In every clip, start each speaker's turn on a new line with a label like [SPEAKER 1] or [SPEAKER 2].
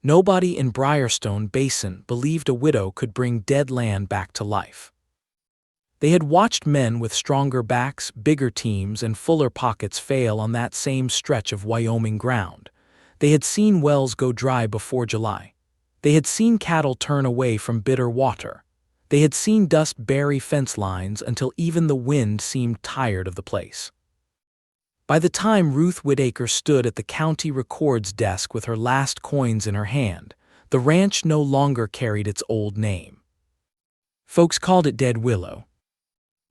[SPEAKER 1] Nobody in Briarstone Basin believed a widow could bring dead land back to life. They had watched men with stronger backs, bigger teams, and fuller pockets fail on that same stretch of Wyoming ground. They had seen wells go dry before July. They had seen cattle turn away from bitter water. They had seen dust bury fence lines until even the wind seemed tired of the place. By the time Ruth Whitaker stood at the county records desk with her last coins in her hand, the ranch no longer carried its old name. Folks called it Dead Willow.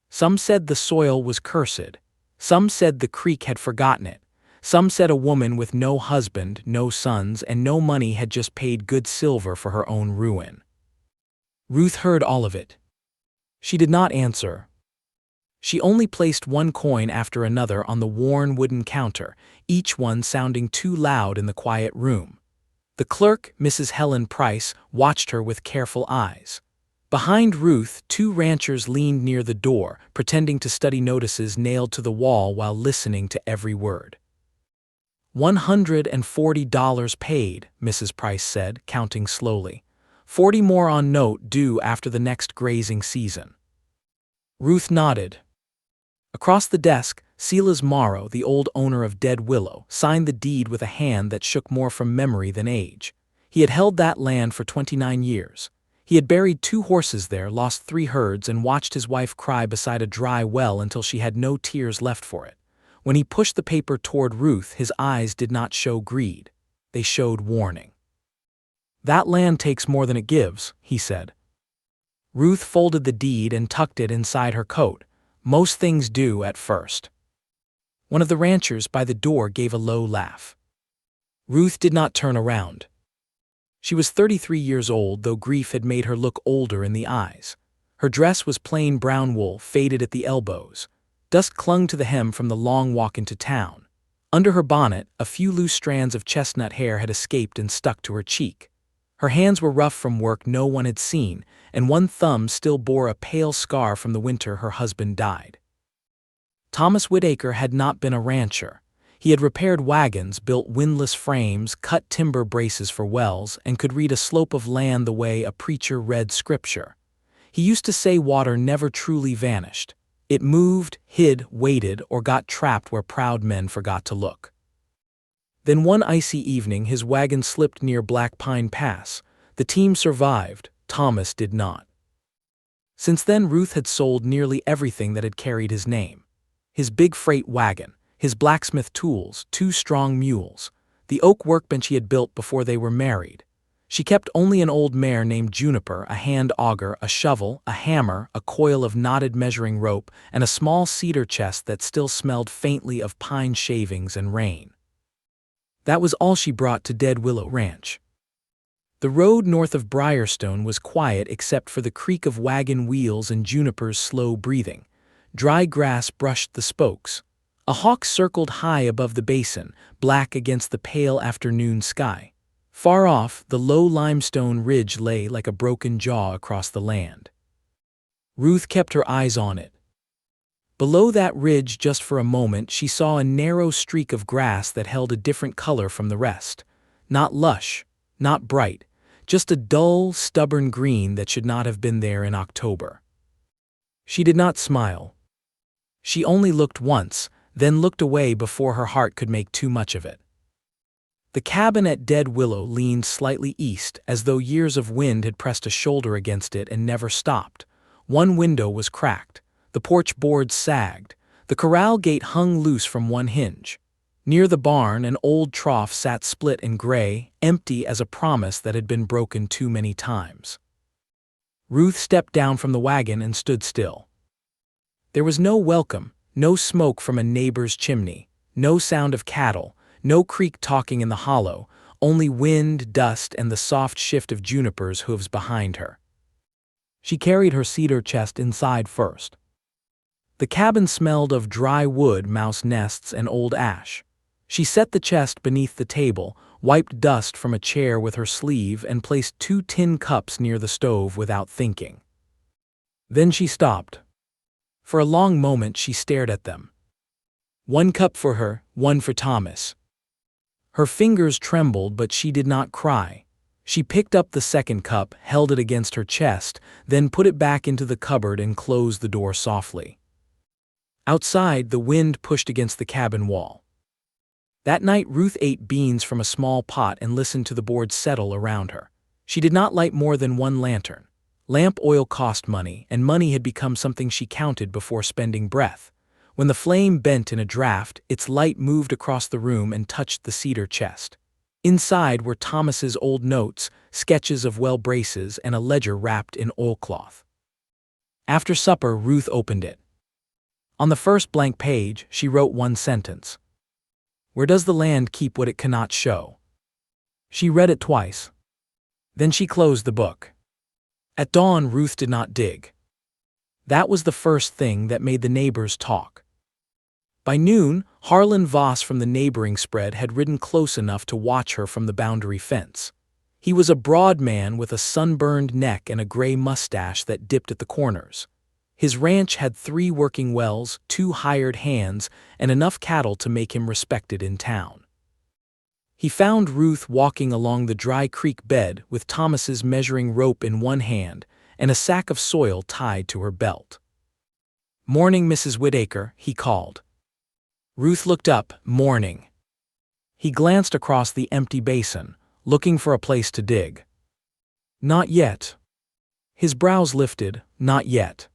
[SPEAKER 1] Some said the soil was cursed. Some said the creek had forgotten it. Some said a woman with no husband, no sons, and no money had just paid good silver for her own ruin. Ruth heard all of it. She did not answer. She only placed one coin after another on the worn wooden counter, each one sounding too loud in the quiet room. The clerk, Mrs. Helen Price, watched her with careful eyes. Behind Ruth, two ranchers leaned near the door, pretending to study notices nailed to the wall while listening to every word. $140 paid, Mrs. Price said, counting slowly. 40 more on note due after the next grazing season. Ruth nodded. Across the desk, Silas Morrow, the old owner of Dead Willow, signed the deed with a hand that shook more from memory than age. He had held that land for 29 years. He had buried 2 horses there, lost 3 herds, and watched his wife cry beside a dry well until she had no tears left for it. When he pushed the paper toward Ruth, his eyes did not show greed. They showed warning. "That land takes more than it gives," he said. Ruth folded the deed and tucked it inside her coat. Most things do at first. One of the ranchers by the door gave a low laugh. Ruth did not turn around. She was 33 years old, though grief had made her look older in the eyes. Her dress was plain brown wool, faded at the elbows. Dust clung to the hem from the long walk into town. Under her bonnet, a few loose strands of chestnut hair had escaped and stuck to her cheek. Her hands were rough from work no one had seen, and one thumb still bore a pale scar from the winter her husband died. Thomas Whitaker had not been a rancher. He had repaired wagons, built windlass frames, cut timber braces for wells, and could read a slope of land the way a preacher read scripture. He used to say water never truly vanished. It moved, hid, waited, or got trapped where proud men forgot to look. Then one icy evening his wagon slipped near Black Pine Pass. The team survived. Thomas did not. Since then Ruth had sold nearly everything that had carried his name. His big freight wagon, his blacksmith tools, 2 strong mules, the oak workbench he had built before they were married. She kept only an old mare named Juniper, a hand auger, a shovel, a hammer, a coil of knotted measuring rope, and a small cedar chest that still smelled faintly of pine shavings and rain. That was all she brought to Dead Willow Ranch. The road north of Briarstone was quiet except for the creak of wagon wheels and Juniper's slow breathing. Dry grass brushed the spokes. A hawk circled high above the basin, black against the pale afternoon sky. Far off, the low limestone ridge lay like a broken jaw across the land. Ruth kept her eyes on it. Below that ridge, just for a moment, she saw a narrow streak of grass that held a different color from the rest. Not lush, not bright, just a dull, stubborn green that should not have been there in October. She did not smile. She only looked once, then looked away before her heart could make too much of it. The cabin at Dead Willow leaned slightly east, as though years of wind had pressed a shoulder against it and never stopped. One window was cracked. The porch boards sagged. The corral gate hung loose from one hinge. Near the barn, an old trough sat split and gray, empty as a promise that had been broken too many times. Ruth stepped down from the wagon and stood still. There was no welcome, no smoke from a neighbor's chimney, no sound of cattle, no creek talking in the hollow, only wind, dust, and the soft shift of Juniper's hooves behind her. She carried her cedar chest inside first. The cabin smelled of dry wood, mouse nests, and old ash. She set the chest beneath the table, wiped dust from a chair with her sleeve, and placed 2 tin cups near the stove without thinking. Then she stopped. For a long moment she stared at them. 1 cup for her, 1 for Thomas. Her fingers trembled, but she did not cry. She picked up the second cup, held it against her chest, then put it back into the cupboard and closed the door softly. Outside, the wind pushed against the cabin wall. That night, Ruth ate beans from a small pot and listened to the boards settle around her. She did not light more than one lantern. Lamp oil cost money, and money had become something she counted before spending breath. When the flame bent in a draft, its light moved across the room and touched the cedar chest. Inside were Thomas's old notes, sketches of well braces, and a ledger wrapped in oilcloth. After supper, Ruth opened it. On the first blank page, she wrote one sentence. "Where does the land keep what it cannot show?" She read it twice. Then she closed the book. At dawn, Ruth did not dig. That was the first thing that made the neighbors talk. By noon, Harlan Voss from the neighboring spread had ridden close enough to watch her from the boundary fence. He was a broad man with a sunburned neck and a gray mustache that dipped at the corners. His ranch had 3 working wells, 2 hired hands, and enough cattle to make him respected in town. He found Ruth walking along the dry creek bed with Thomas's measuring rope in one hand and a sack of soil tied to her belt. "Morning, Mrs. Whitaker," he called. Ruth looked up, "Morning." He glanced across the empty basin, looking for a place to dig. "Not yet." His brows lifted, "Not yet."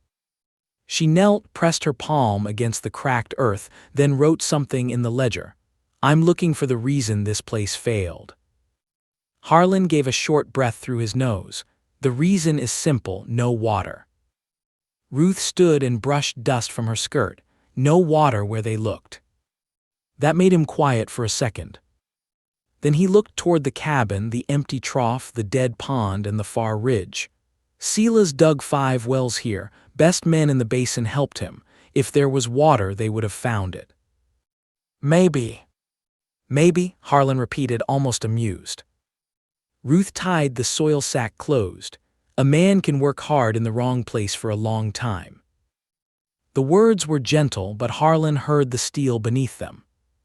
[SPEAKER 1] She knelt, pressed her palm against the cracked earth, then wrote something in the ledger. "I'm looking for the reason this place failed." Harlan gave a short breath through his nose. "The reason is simple: no water." Ruth stood and brushed dust from her skirt. No water where they looked. That made him quiet for a second. Then he looked toward the cabin, the empty trough, the dead pond, and the far ridge. "Sila's dug 5 wells here. Best men in the basin helped him. If there was water, they would have found it." "Maybe." "Maybe," Harlan repeated, almost amused. Ruth tied the soil sack closed. "A man can work hard in the wrong place for a long time." The words were gentle, but Harlan heard the steel beneath them.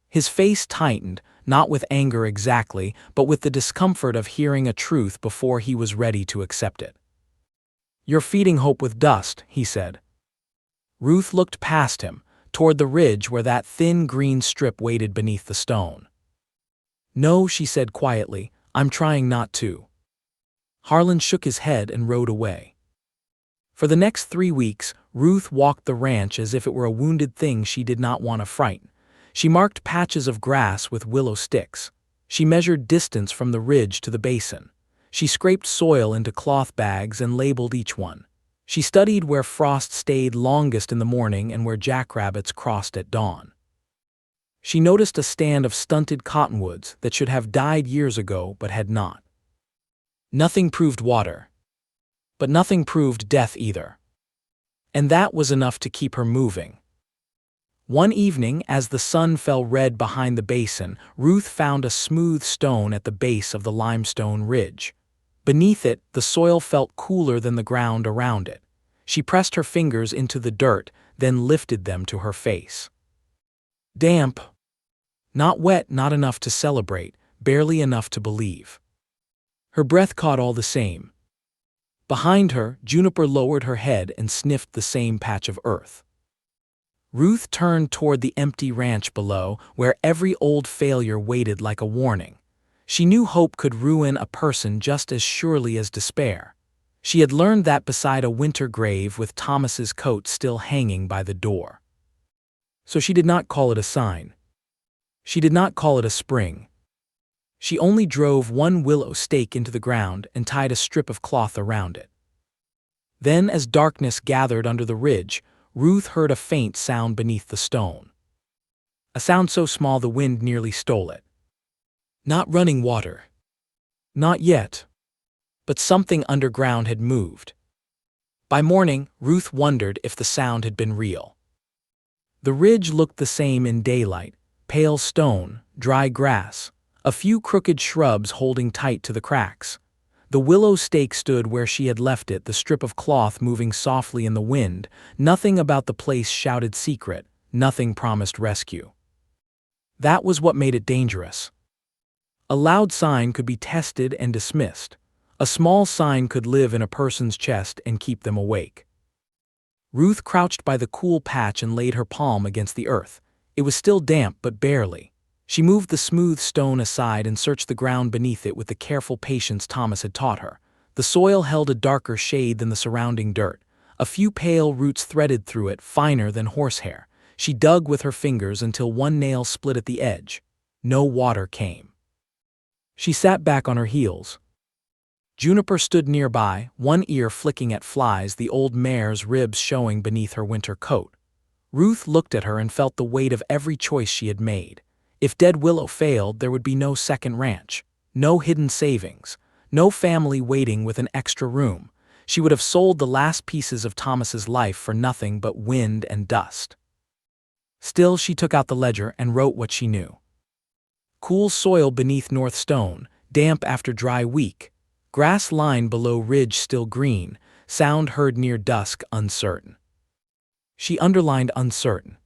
[SPEAKER 1] His face tightened, not with anger exactly, but with the discomfort of hearing a truth before he was ready to accept it. "You're feeding hope with dust," he said. Ruth looked past him, toward the ridge where that thin green strip waited beneath the stone. "No," she said quietly, "I'm trying not to." Harlan shook his head and rode away. For the next 3 weeks, Ruth walked the ranch as if it were a wounded thing she did not want to frighten. She marked patches of grass with willow sticks. She measured distance from the ridge to the basin. She scraped soil into cloth bags and labeled each one. She studied where frost stayed longest in the morning and where jackrabbits crossed at dawn. She noticed a stand of stunted cottonwoods that should have died years ago but had not. Nothing proved water. But nothing proved death either. And that was enough to keep her moving. One evening, as the sun fell red behind the basin, Ruth found a smooth stone at the base of the limestone ridge. Beneath it, the soil felt cooler than the ground around it. She pressed her fingers into the dirt, then lifted them to her face. Damp. Not wet, not enough to celebrate, barely enough to believe. Her breath caught all the same. Behind her, Juniper lowered her head and sniffed the same patch of earth. Ruth turned toward the empty ranch below, where every old failure waited like a warning. She knew hope could ruin a person just as surely as despair. She had learned that beside a winter grave with Thomas's coat still hanging by the door. So she did not call it a sign. She did not call it a spring. She only drove one willow stake into the ground and tied a strip of cloth around it. Then, as darkness gathered under the ridge, Ruth heard a faint sound beneath the stone. A sound so small the wind nearly stole it. Not running water. Not yet. But something underground had moved. By morning, Ruth wondered if the sound had been real. The ridge looked the same in daylight: pale stone, dry grass, a few crooked shrubs holding tight to the cracks. The willow stake stood where she had left it, the strip of cloth moving softly in the wind. Nothing about the place shouted secret, nothing promised rescue. That was what made it dangerous. A loud sign could be tested and dismissed. A small sign could live in a person's chest and keep them awake. Ruth crouched by the cool patch and laid her palm against the earth. It was still damp, but barely. She moved the smooth stone aside and searched the ground beneath it with the careful patience Thomas had taught her. The soil held a darker shade than the surrounding dirt. A few pale roots threaded through it, finer than horsehair. She dug with her fingers until one nail split at the edge. No water came. She sat back on her heels. Juniper stood nearby, one ear flicking at flies, the old mare's ribs showing beneath her winter coat. Ruth looked at her and felt the weight of every choice she had made. If Dead Willow failed, there would be no second ranch, no hidden savings, no family waiting with an extra room. She would have sold the last pieces of Thomas's life for nothing but wind and dust. Still, she took out the ledger and wrote what she knew. Cool soil beneath North Stone, damp after dry week. Grass line below ridge still green, sound heard near dusk uncertain. She underlined uncertain.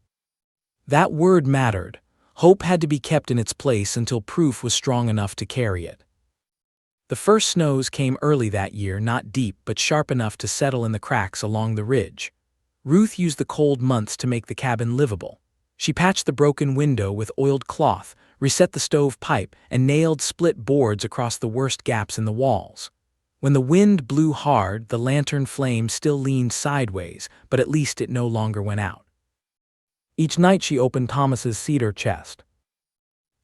[SPEAKER 1] That word mattered. Hope had to be kept in its place until proof was strong enough to carry it. The first snows came early that year, not deep but sharp enough to settle in the cracks along the ridge. Ruth used the cold months to make the cabin livable. She patched the broken window with oiled cloth, reset the stove pipe, and nailed split boards across the worst gaps in the walls. When the wind blew hard, the lantern flame still leaned sideways, but at least it no longer went out. Each night she opened Thomas's cedar chest.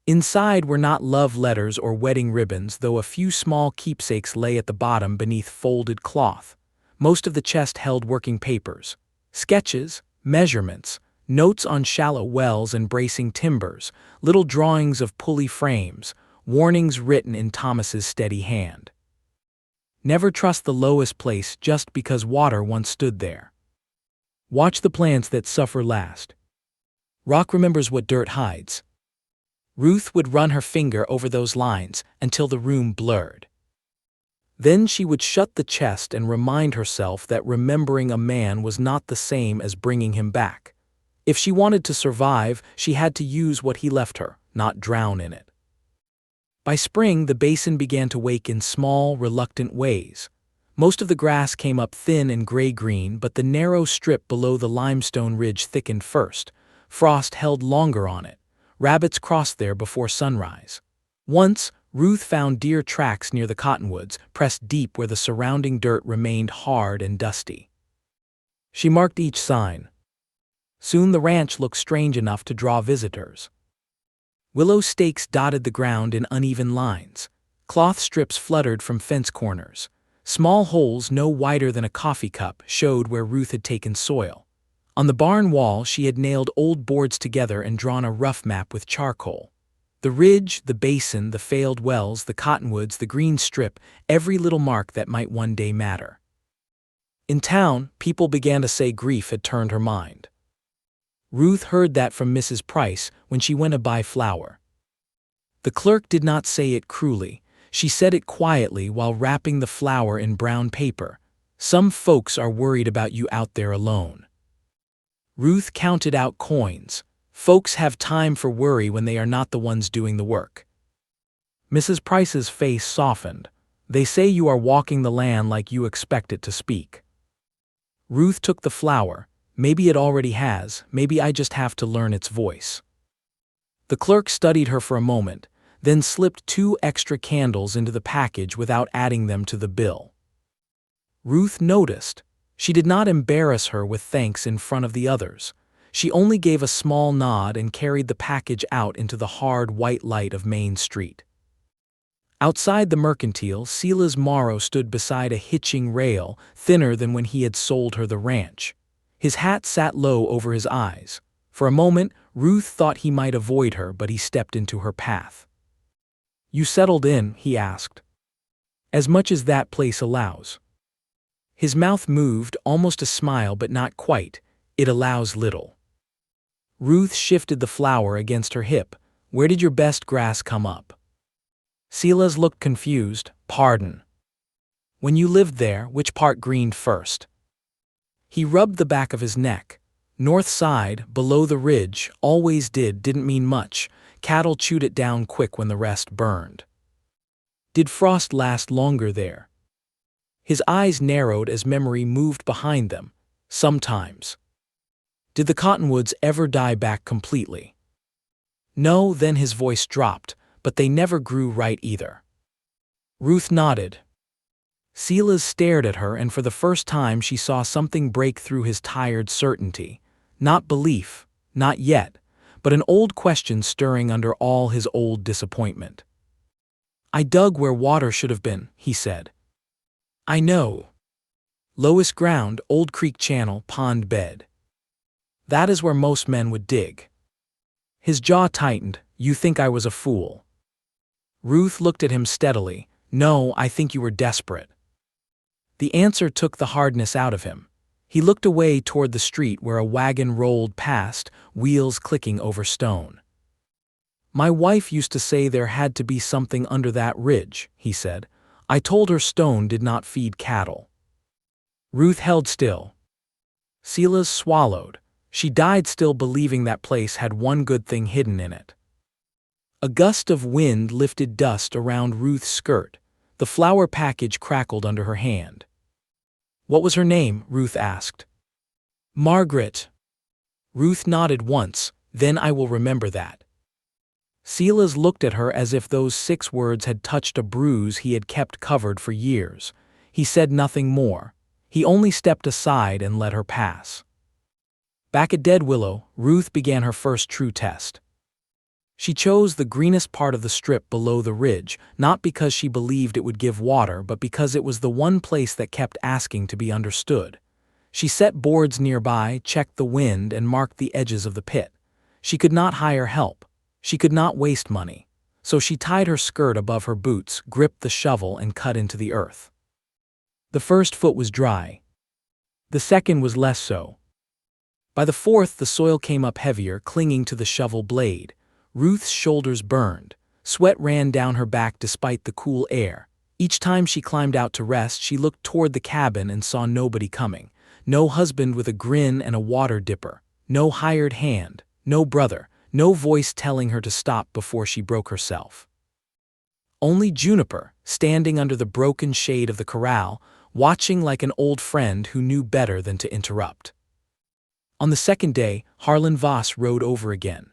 [SPEAKER 1] Inside were not love letters or wedding ribbons, though a few small keepsakes lay at the bottom beneath folded cloth. Most of the chest held working papers, sketches, measurements, notes on shallow wells and bracing timbers, little drawings of pulley frames, warnings written in Thomas's steady hand. Never trust the lowest place just because water once stood there. Watch the plants that suffer last. Rock remembers what dirt hides. Ruth would run her finger over those lines until the room blurred. Then she would shut the chest and remind herself that remembering a man was not the same as bringing him back. If she wanted to survive, she had to use what he left her, not drown in it. By spring, the basin began to wake in small, reluctant ways. Most of the grass came up thin and gray-green, but the narrow strip below the limestone ridge thickened first. Frost held longer on it. Rabbits crossed there before sunrise. Once, Ruth found deer tracks near the cottonwoods, pressed deep where the surrounding dirt remained hard and dusty. She marked each sign. Soon the ranch looked strange enough to draw visitors. Willow stakes dotted the ground in uneven lines. Cloth strips fluttered from fence corners. Small holes no wider than a coffee cup showed where Ruth had taken soil. On the barn wall, she had nailed old boards together and drawn a rough map with charcoal. The ridge, the basin, the failed wells, the cottonwoods, the green strip, every little mark that might one day matter. In town, people began to say grief had turned her mind. Ruth heard that from Mrs. Price when she went to buy flour. The clerk did not say it cruelly. She said it quietly while wrapping the flour in brown paper. Some folks are worried about you out there alone. Ruth counted out coins. Folks have time for worry when they are not the ones doing the work. Mrs. Price's face softened. They say you are walking the land like you expect it to speak. Ruth took the flour. Maybe it already has, maybe I just have to learn its voice. The clerk studied her for a moment, then slipped 2 extra candles into the package without adding them to the bill. Ruth noticed. She did not embarrass her with thanks in front of the others. She only gave a small nod and carried the package out into the hard white light of Main Street. Outside the mercantile, Silas Morrow stood beside a hitching rail, thinner than when he had sold her the ranch. His hat sat low over his eyes. For a moment, Ruth thought he might avoid her, but he stepped into her path. "You settled in?" he asked. "As much as that place allows." His mouth moved, almost a smile, but not quite. "It allows little." Ruth shifted the flour against her hip. "Where did your best grass come up?" Silas looked confused. "Pardon. When you lived there, which part greened first?" He rubbed the back of his neck. "North side, below the ridge, always did, didn't mean much. Cattle chewed it down quick when the rest burned. Did frost last longer there? His eyes narrowed as memory moved behind them. Sometimes. Did the cottonwoods ever die back completely? No, then his voice dropped, but they never grew right either. Ruth nodded. Silas stared at her, and for the first time she saw something break through his tired certainty. Not belief, not yet, but an old question stirring under all his old disappointment. I dug where water should have been, he said. I know. Lowest ground, old creek channel, pond bed. That is where most men would dig. His jaw tightened. You think I was a fool? Ruth looked at him steadily. No, I think you were desperate. The answer took the hardness out of him. He looked away toward the street where a wagon rolled past, wheels clicking over stone. My wife used to say there had to be something under that ridge, he said. I told her stone did not feed cattle. Ruth held still. Silas swallowed. She died still believing that place had one good thing hidden in it. A gust of wind lifted dust around Ruth's skirt. The flower package crackled under her hand. What was her name? Ruth asked. Margaret. Ruth nodded once. Then I will remember that. Silas looked at her as if those 6 words had touched a bruise he had kept covered for years. He said nothing more. He only stepped aside and let her pass. Back at Dead Willow, Ruth began her first true test. She chose the greenest part of the strip below the ridge, not because she believed it would give water, but because it was the one place that kept asking to be understood. She set boards nearby, checked the wind, and marked the edges of the pit. She could not hire help. She could not waste money. So she tied her skirt above her boots, gripped the shovel, and cut into the earth. The first foot was dry. The second was less so. By the fourth, the soil came up heavier, clinging to the shovel blade. Ruth's shoulders burned. Sweat ran down her back despite the cool air. Each time she climbed out to rest, she looked toward the cabin and saw nobody coming. No husband with a grin and a water dipper. No hired hand. No brother. No voice telling her to stop before she broke herself. Only Juniper, standing under the broken shade of the corral, watching like an old friend who knew better than to interrupt. On the second day, Harlan Voss rode over again.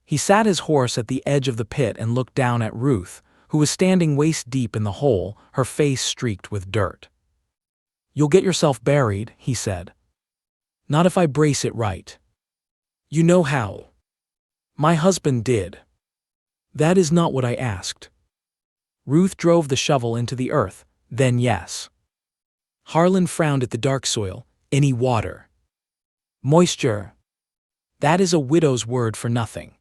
[SPEAKER 1] He sat his horse at the edge of the pit and looked down at Ruth, who was standing waist-deep in the hole, her face streaked with dirt. You'll get yourself buried, he said. Not if I brace it right. You know how. My husband did. That is not what I asked. Ruth drove the shovel into the earth, then yes. Harlan frowned at the dark soil. Any water. Moisture. That is a widow's word for nothing.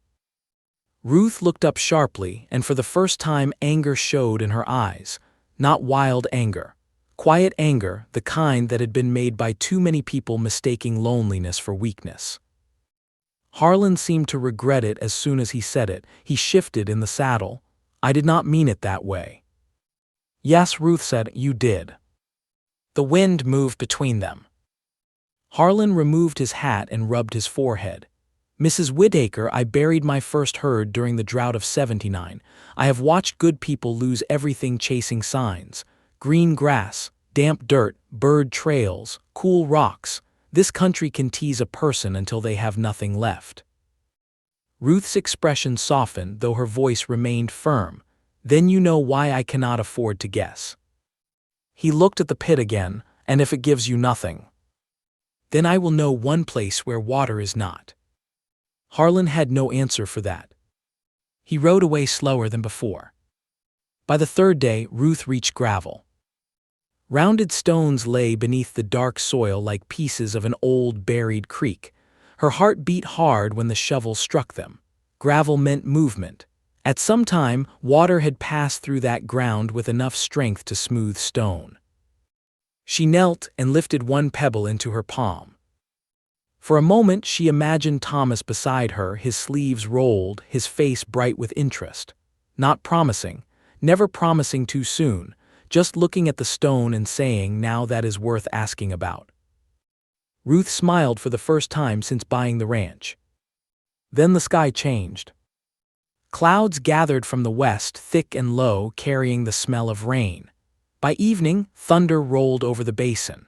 [SPEAKER 1] Ruth looked up sharply, and for the first time anger showed in her eyes. Not wild anger. Quiet anger, the kind that had been made by too many people mistaking loneliness for weakness. Harlan seemed to regret it as soon as he said it. He shifted in the saddle. I did not mean it that way. Yes, Ruth said, you did. The wind moved between them. Harlan removed his hat and rubbed his forehead. Mrs. Whitaker, I buried my first herd during the drought of '79. I have watched good people lose everything chasing signs. Green grass, damp dirt, bird trails, cool rocks. This country can tease a person until they have nothing left. Ruth's expression softened, though her voice remained firm. Then you know why I cannot afford to guess. He looked at the pit again, and if it gives you nothing, then I will know one place where water is not. Harlan had no answer for that. He rode away slower than before. By the third day, Ruth reached gravel. Rounded stones lay beneath the dark soil like pieces of an old buried creek. Her heart beat hard when the shovel struck them. Gravel meant movement. At some time, water had passed through that ground with enough strength to smooth stone. She knelt and lifted one pebble into her palm. For a moment she imagined Thomas beside her, his sleeves rolled, his face bright with interest. Not promising, never promising too soon, just looking at the stone and saying, now that is worth asking about. Ruth smiled for the first time since buying the ranch. Then the sky changed. Clouds gathered from the west, thick and low, carrying the smell of rain. By evening, thunder rolled over the basin.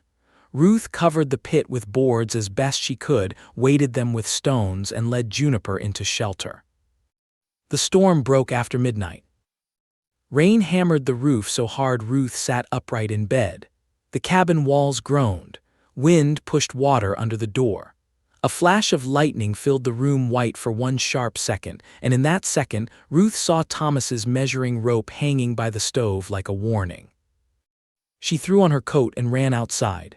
[SPEAKER 1] Ruth covered the pit with boards as best she could, weighted them with stones, and led Juniper into shelter. The storm broke after midnight. Rain hammered the roof so hard Ruth sat upright in bed. The cabin walls groaned. Wind pushed water under the door. A flash of lightning filled the room white for one sharp second, and in that second, Ruth saw Thomas's measuring rope hanging by the stove like a warning. She threw on her coat and ran outside.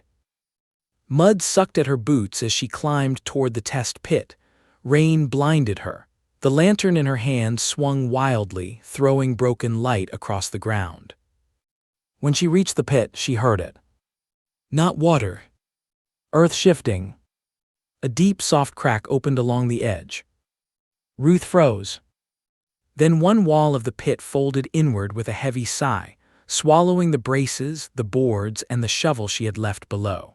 [SPEAKER 1] Mud sucked at her boots as she climbed toward the test pit. Rain blinded her. The lantern in her hand swung wildly, throwing broken light across the ground. When she reached the pit, she heard it. Not water. Earth shifting. A deep, soft crack opened along the edge. Ruth froze. Then one wall of the pit folded inward with a heavy sigh, swallowing the braces, the boards, and the shovel she had left below.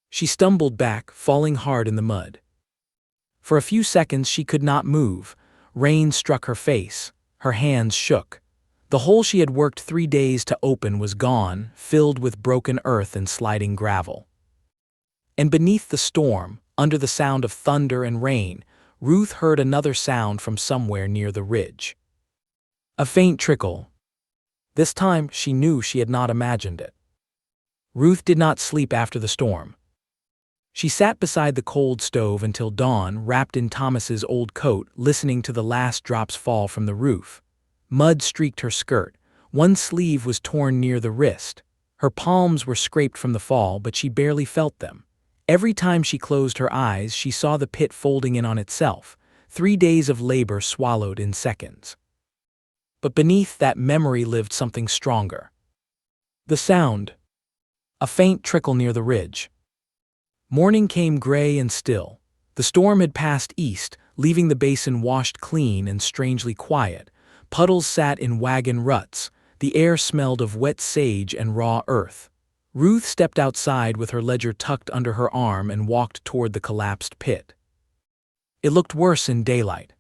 [SPEAKER 1] She stumbled back, falling hard in the mud. For a few seconds she could not move. Rain struck her face. Her hands shook. The hole she had worked 3 days to open was gone, filled with broken earth and sliding gravel. And beneath the storm, under the sound of thunder and rain, Ruth heard another sound from somewhere near the ridge. A faint trickle. This time she knew she had not imagined it. Ruth did not sleep after the storm. She sat beside the cold stove until dawn, wrapped in Thomas's old coat, listening to the last drops fall from the roof. Mud streaked her skirt. One sleeve was torn near the wrist. Her palms were scraped from the fall, but she barely felt them. Every time she closed her eyes, she saw the pit folding in on itself, 3 days of labor swallowed in seconds. But beneath that memory lived something stronger. The sound. A faint trickle near the ridge. Morning came gray and still. The storm had passed east, leaving the basin washed clean and strangely quiet. Puddles sat in wagon ruts. The air smelled of wet sage and raw earth. Ruth stepped outside with her ledger tucked under her arm and walked toward the collapsed pit. It looked worse in daylight.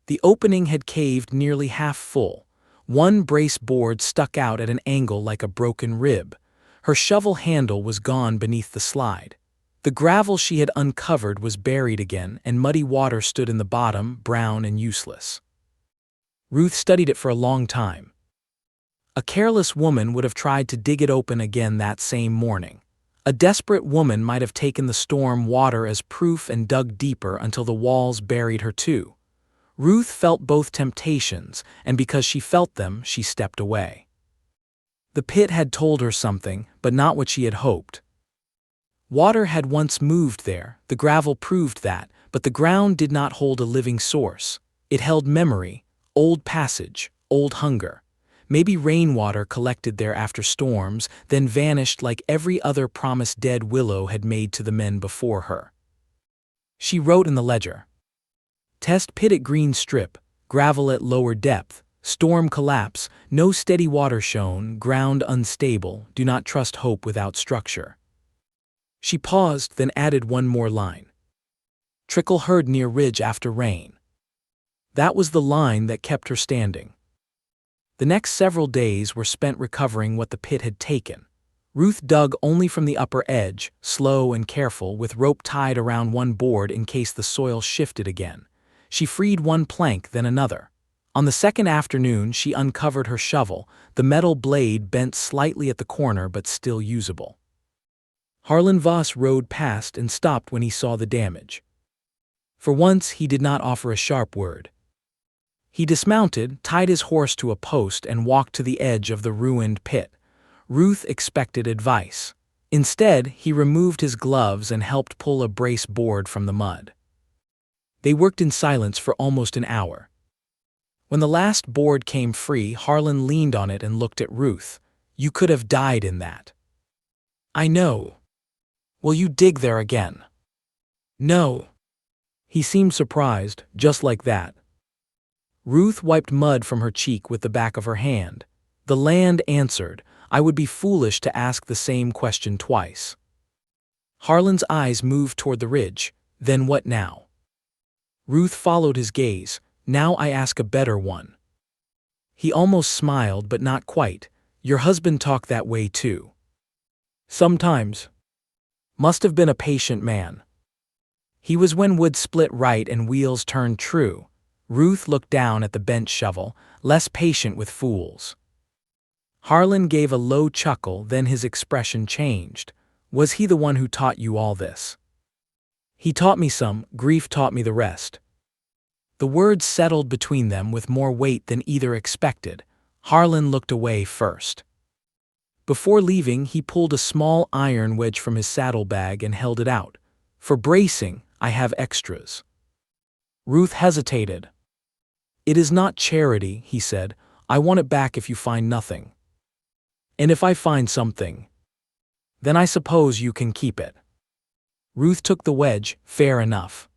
[SPEAKER 1] The opening had caved nearly half full. One brace board stuck out at an angle like a broken rib. Her shovel handle was gone beneath the slide. The gravel she had uncovered was buried again, and muddy water stood in the bottom, brown and useless. Ruth studied it for a long time. A careless woman would have tried to dig it open again that same morning. A desperate woman might have taken the storm water as proof and dug deeper until the walls buried her too. Ruth felt both temptations, and because she felt them, she stepped away. The pit had told her something, but not what she had hoped. Water had once moved there, the gravel proved that, but the ground did not hold a living source. It held memory, old passage, old hunger. Maybe rainwater collected there after storms, then vanished like every other promise Dead Willow had made to the men before her. She wrote in the ledger. Test pit at green strip, gravel at lower depth, storm collapse, no steady water shown, ground unstable, do not trust hope without structure. She paused, then added one more line. Trickle heard near ridge after rain. That was the line that kept her standing. The next several days were spent recovering what the pit had taken. Ruth dug only from the upper edge, slow and careful, with rope tied around one board in case the soil shifted again. She freed one plank, then another. On the second afternoon, she uncovered her shovel, the metal blade bent slightly at the corner but still usable. Harlan Voss rode past and stopped when he saw the damage. For once, he did not offer a sharp word. He dismounted, tied his horse to a post, and walked to the edge of the ruined pit. Ruth expected advice. Instead, he removed his gloves and helped pull a brace board from the mud. They worked in silence for almost an hour. When the last board came free, Harlan leaned on it and looked at Ruth. You could have died in that. I know. Will you dig there again? No. He seemed surprised, just like that. Ruth wiped mud from her cheek with the back of her hand. The land answered, I would be foolish to ask the same question twice. Harlan's eyes moved toward the ridge. Then what now? Ruth followed his gaze. Now I ask a better one." He almost smiled, but not quite. "Your husband talked that way too." "Sometimes." Must have been a patient man. He was when wood split right and wheels turned true. Ruth looked down at the bent shovel, less patient with fools. Harlan gave a low chuckle, then his expression changed. "Was he the one who taught you all this?" "He taught me some, grief taught me the rest." The words settled between them with more weight than either expected. Harlan looked away first. Before leaving, he pulled a small iron wedge from his saddlebag and held it out. "For bracing, I have extras." Ruth hesitated. "It is not charity," he said. "I want it back if you find nothing." "And if I find something?" "Then I suppose you can keep it." Ruth took the wedge. Fair enough.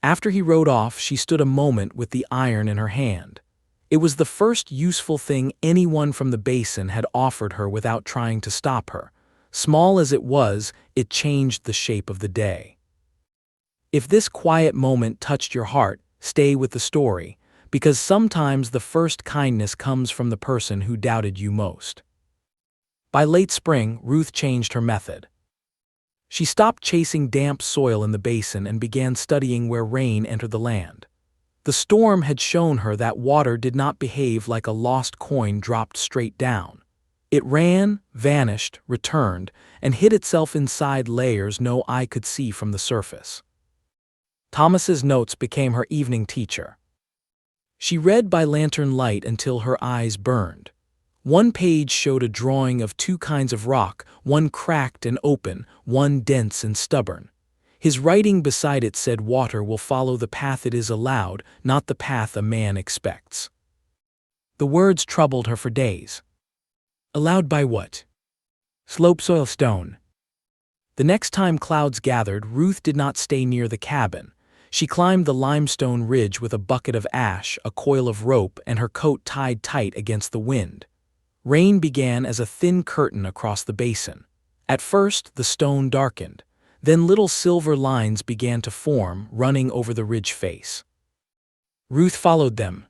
[SPEAKER 1] After he rode off, she stood a moment with the iron in her hand. It was the first useful thing anyone from the Basin had offered her without trying to stop her. Small as it was, it changed the shape of the day. If this quiet moment touched your heart, stay with the story, because sometimes the first kindness comes from the person who doubted you most. By late spring, Ruth changed her method. She stopped chasing damp soil in the basin and began studying where rain entered the land. The storm had shown her that water did not behave like a lost coin dropped straight down. It ran, vanished, returned, and hid itself inside layers no eye could see from the surface. Thomas's notes became her evening teacher. She read by lantern light until her eyes burned. One page showed a drawing of two kinds of rock, one cracked and open, one dense and stubborn. His writing beside it said water will follow the path it is allowed, not the path a man expects. The words troubled her for days. Allowed by what? Slope soil stone. The next time clouds gathered, Ruth did not stay near the cabin. She climbed the limestone ridge with a bucket of ash, a coil of rope, and her coat tied tight against the wind. Rain began as a thin curtain across the basin. At first, the stone darkened. Then little silver lines began to form, running over the ridge face. Ruth followed them.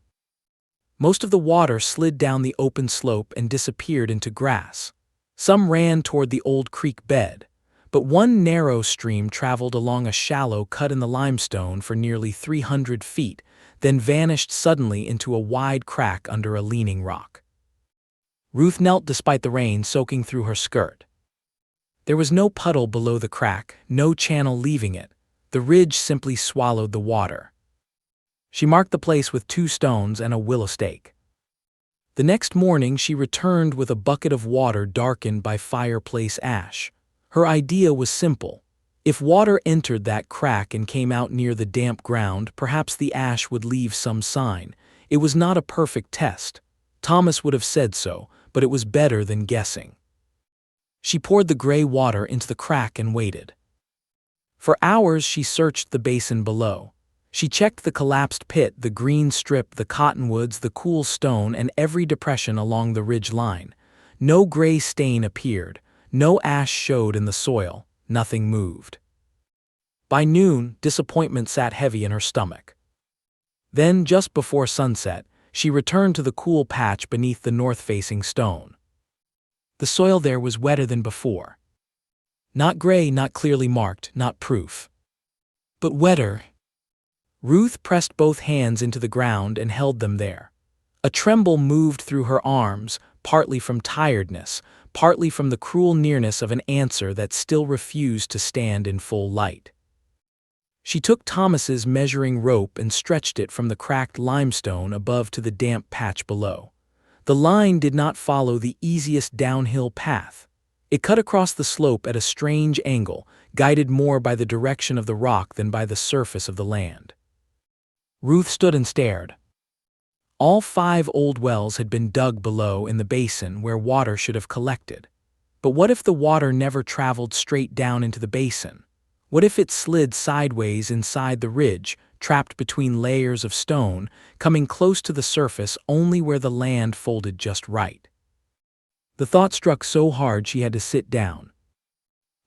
[SPEAKER 1] Most of the water slid down the open slope and disappeared into grass. Some ran toward the old creek bed, but one narrow stream traveled along a shallow cut in the limestone for nearly 300 feet, then vanished suddenly into a wide crack under a leaning rock. Ruth knelt despite the rain soaking through her skirt. There was no puddle below the crack, no channel leaving it. The ridge simply swallowed the water. She marked the place with 2 stones and a willow stake. The next morning she returned with a bucket of water darkened by fireplace ash. Her idea was simple. If water entered that crack and came out near the damp ground, perhaps the ash would leave some sign. It was not a perfect test. Thomas would have said so, but it was better than guessing. She poured the gray water into the crack and waited. For hours she searched the basin below. She checked the collapsed pit, the green strip, the cottonwoods, the cool stone, and every depression along the ridge line. No gray stain appeared, no ash showed in the soil, nothing moved. By noon, disappointment sat heavy in her stomach. Then, just before sunset, she returned to the cool patch beneath the north-facing stone. The soil there was wetter than before. Not gray, not clearly marked, not proof. But wetter. Ruth pressed both hands into the ground and held them there. A tremble moved through her arms, partly from tiredness, partly from the cruel nearness of an answer that still refused to stand in full light. She took Thomas's measuring rope and stretched it from the cracked limestone above to the damp patch below. The line did not follow the easiest downhill path. It cut across the slope at a strange angle, guided more by the direction of the rock than by the surface of the land. Ruth stood and stared. All 5 old wells had been dug below in the basin where water should have collected. But what if the water never traveled straight down into the basin? What if it slid sideways inside the ridge, trapped between layers of stone, coming close to the surface only where the land folded just right? The thought struck so hard she had to sit down.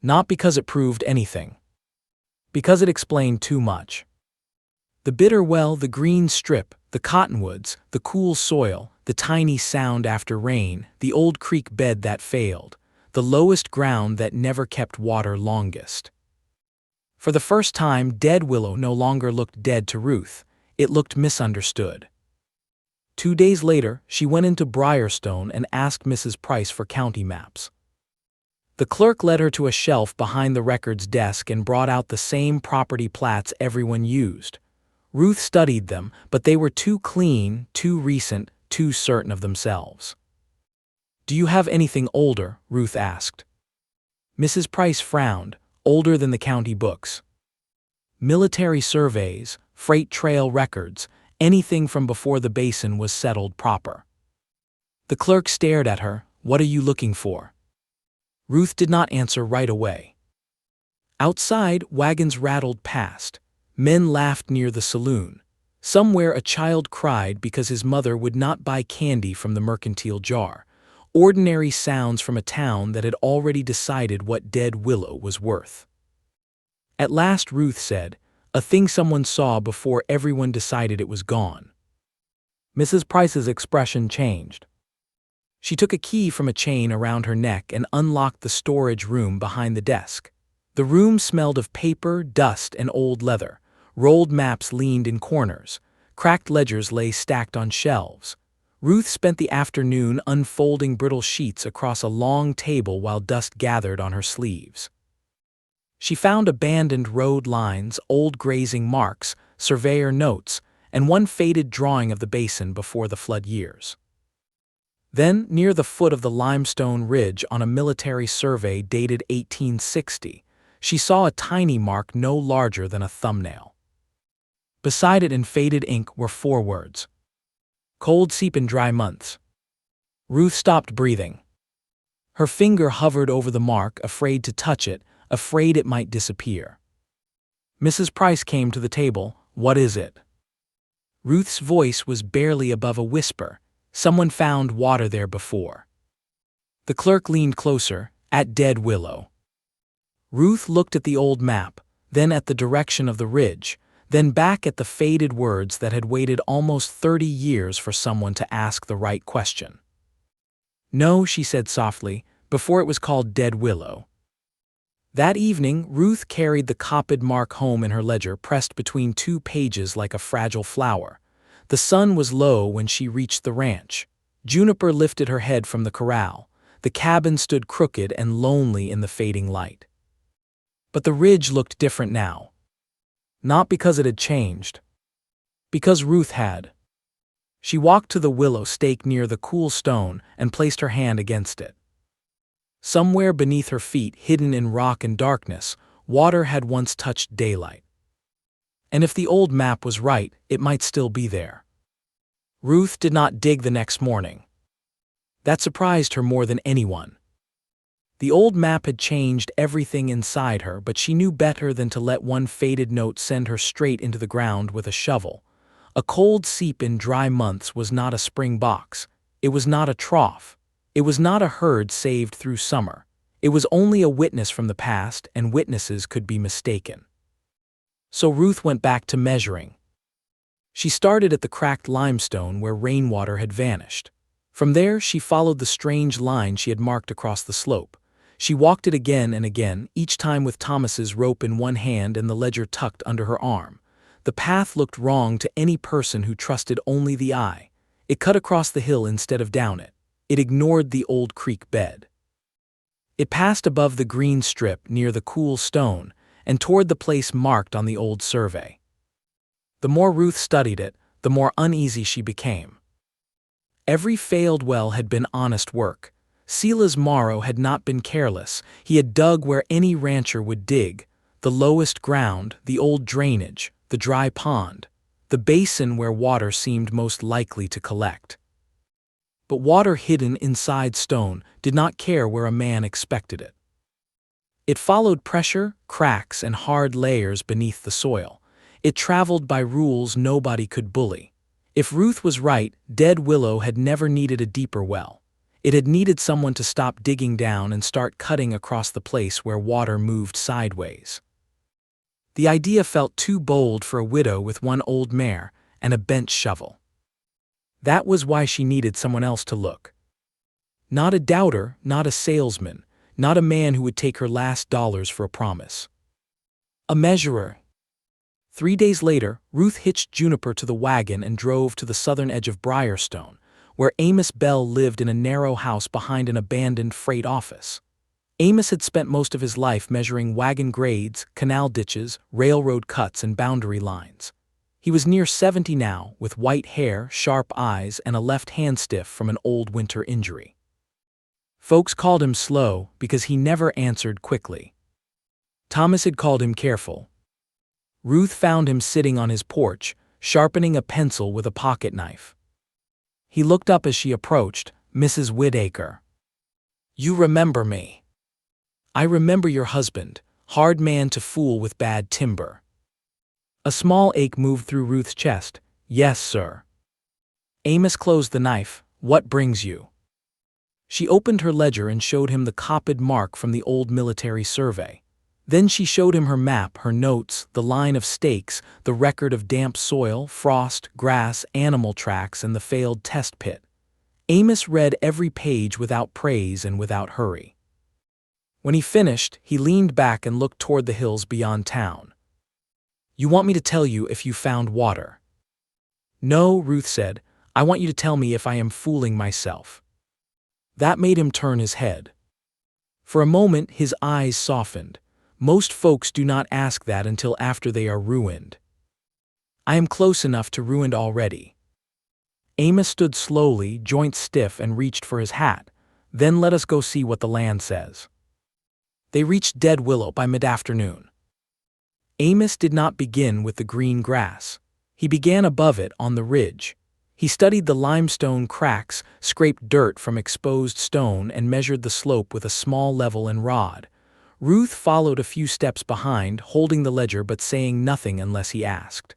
[SPEAKER 1] Not because it proved anything. Because it explained too much. The bitter well, the green strip, the cottonwoods, the cool soil, the tiny sound after rain, the old creek bed that failed, the lowest ground that never kept water longest. For the first time, Dead Willow no longer looked dead to Ruth, it looked misunderstood. 2 days later, she went into Briarstone and asked Mrs. Price for county maps. The clerk led her to a shelf behind the records desk and brought out the same property plats everyone used. Ruth studied them, but they were too clean, too recent, too certain of themselves. "Do you have anything older?" Ruth asked. Mrs. Price frowned. "Older than the county books. Military surveys, freight trail records, anything from before the Basin was settled proper." The clerk stared at her. "What are you looking for?" Ruth did not answer right away. Outside, wagons rattled past. Men laughed near the saloon. Somewhere a child cried because his mother would not buy candy from the mercantile jar. Ordinary sounds from a town that had already decided what Dead Willow was worth. At last Ruth said, "A thing someone saw before everyone decided it was gone." Mrs. Price's expression changed. She took a key from a chain around her neck and unlocked the storage room behind the desk. The room smelled of paper, dust, and old leather. Rolled maps leaned in corners. Cracked ledgers lay stacked on shelves. Ruth spent the afternoon unfolding brittle sheets across a long table while dust gathered on her sleeves. She found abandoned road lines, old grazing marks, surveyor notes, and one faded drawing of the Basin before the flood years. Then, near the foot of the limestone ridge on a military survey dated 1860, she saw a tiny mark no larger than a thumbnail. Beside it in faded ink were 4 words. "Cold seep in dry months." Ruth stopped breathing. Her finger hovered over the mark, afraid to touch it, afraid it might disappear. Mrs. Price came to the table. "What is it?" Ruth's voice was barely above a whisper. "Someone found water there before." The clerk leaned closer. "At Dead Willow." Ruth looked at the old map, then at the direction of the ridge, then back at the faded words that had waited almost 30 years for someone to ask the right question. "No," she said softly, "before it was called Dead Willow." That evening, Ruth carried the copied mark home in her ledger, pressed between 2 pages like a fragile flower. The sun was low when she reached the ranch. Juniper lifted her head from the corral. The cabin stood crooked and lonely in the fading light. But the ridge looked different now. Not because it had changed. Because Ruth had. She walked to the willow stake near the cool stone and placed her hand against it. Somewhere beneath her feet, hidden in rock and darkness, water had once touched daylight. And if the old map was right, it might still be there. Ruth did not dig the next morning. That surprised her more than anyone. The old map had changed everything inside her, but she knew better than to let one faded note send her straight into the ground with a shovel. A cold seep in dry months was not a spring box. It was not a trough. It was not a herd saved through summer. It was only a witness from the past, and witnesses could be mistaken. So Ruth went back to measuring. She started at the cracked limestone where rainwater had vanished. From there, she followed the strange line she had marked across the slope. She walked it again and again, each time with Thomas's rope in one hand and the ledger tucked under her arm. The path looked wrong to any person who trusted only the eye. It cut across the hill instead of down it. It ignored the old creek bed. It passed above the green strip near the cool stone and toward the place marked on the old survey. The more Ruth studied it, the more uneasy she became. Every failed well had been honest work. Silas Morrow had not been careless. He had dug where any rancher would dig, the lowest ground, the old drainage, the dry pond, the basin where water seemed most likely to collect. But water hidden inside stone did not care where a man expected it. It followed pressure, cracks, and hard layers beneath the soil. It traveled by rules nobody could bully. If Ruth was right, Dead Willow had never needed a deeper well. It had needed someone to stop digging down and start cutting across the place where water moved sideways. The idea felt too bold for a widow with one old mare and a bent shovel. That was why she needed someone else to look. Not a doubter, not a salesman, not a man who would take her last dollars for a promise. A measurer. 3 days later, Ruth hitched Juniper to the wagon and drove to the southern edge of Briarstone, where Amos Bell lived in a narrow house behind an abandoned freight office. Amos had spent most of his life measuring wagon grades, canal ditches, railroad cuts, and boundary lines. He was near 70 now, with white hair, sharp eyes, and a left hand stiff from an old winter injury. Folks called him slow because he never answered quickly. Thomas had called him careful. Ruth found him sitting on his porch, sharpening a pencil with a pocket knife. He looked up as she approached. "Mrs. Whitaker. You remember me." "I remember your husband, hard man to fool with bad timber." A small ache moved through Ruth's chest. "Yes, sir." Amos closed the knife. "What brings you?" She opened her ledger and showed him the copied mark from the old military survey. Then she showed him her map, her notes, the line of stakes, the record of damp soil, frost, grass, animal tracks, and the failed test pit. Amos read every page without praise and without hurry. When he finished, he leaned back and looked toward the hills beyond town. "You want me to tell you if you found water?" "No," Ruth said. "I want you to tell me if I am fooling myself." That made him turn his head. For a moment, his eyes softened. Most folks do not ask that until after they are ruined. "I am close enough to ruined already." Amos stood slowly, joints stiff, and reached for his hat. "Then let us go see what the land says." They reached Dead Willow by mid-afternoon. Amos did not begin with the green grass. He began above it on the ridge. He studied the limestone cracks, scraped dirt from exposed stone, and measured the slope with a small level and rod. Ruth followed a few steps behind, holding the ledger but saying nothing unless he asked.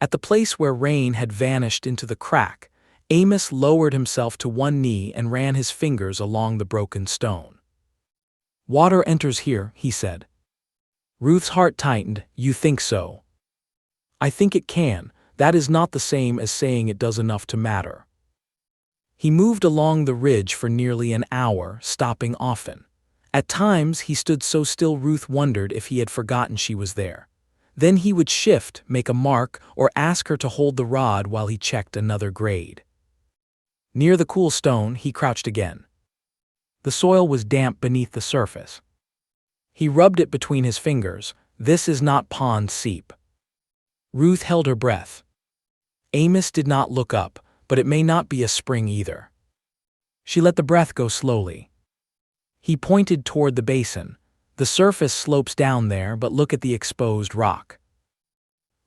[SPEAKER 1] At the place where rain had vanished into the crack, Amos lowered himself to one knee and ran his fingers along the broken stone. "Water enters here," he said. Ruth's heart tightened. "You think so?" "I think it can. That is not the same as saying it does enough to matter." He moved along the ridge for nearly an hour, stopping often. At times he stood so still Ruth wondered if he had forgotten she was there. Then he would shift, make a mark, or ask her to hold the rod while he checked another grade. Near the cool stone, he crouched again. The soil was damp beneath the surface. He rubbed it between his fingers. "This is not pond seep." Ruth held her breath. Amos did not look up, but it may not be a spring either. She let the breath go slowly. He pointed toward the basin. "The surface slopes down there, but look at the exposed rock."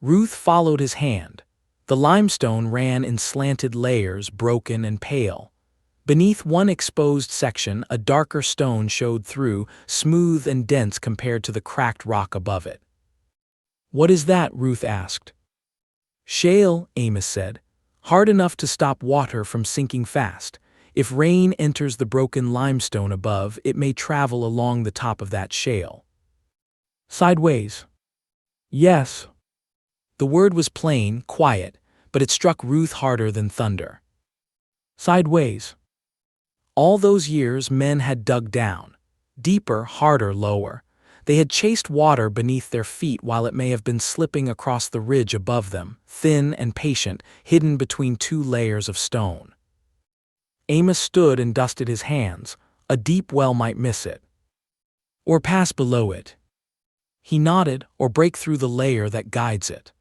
[SPEAKER 1] Ruth followed his hand. The limestone ran in slanted layers, broken and pale. Beneath one exposed section, a darker stone showed through, smooth and dense compared to the cracked rock above it. "What is that?" Ruth asked. "Shale," Amos said. "Hard enough to stop water from sinking fast. If rain enters the broken limestone above, it may travel along the top of that shale." "Sideways?" "Yes." The word was plain, quiet, but it struck Ruth harder than thunder. "Sideways." All those years men had dug down. Deeper, harder, lower. They had chased water beneath their feet while it may have been slipping across the ridge above them, thin and patient, hidden between two layers of stone. Amos stood and dusted his hands. A deep well might miss it. Or pass below it. He nodded, or break through the layer that guides it.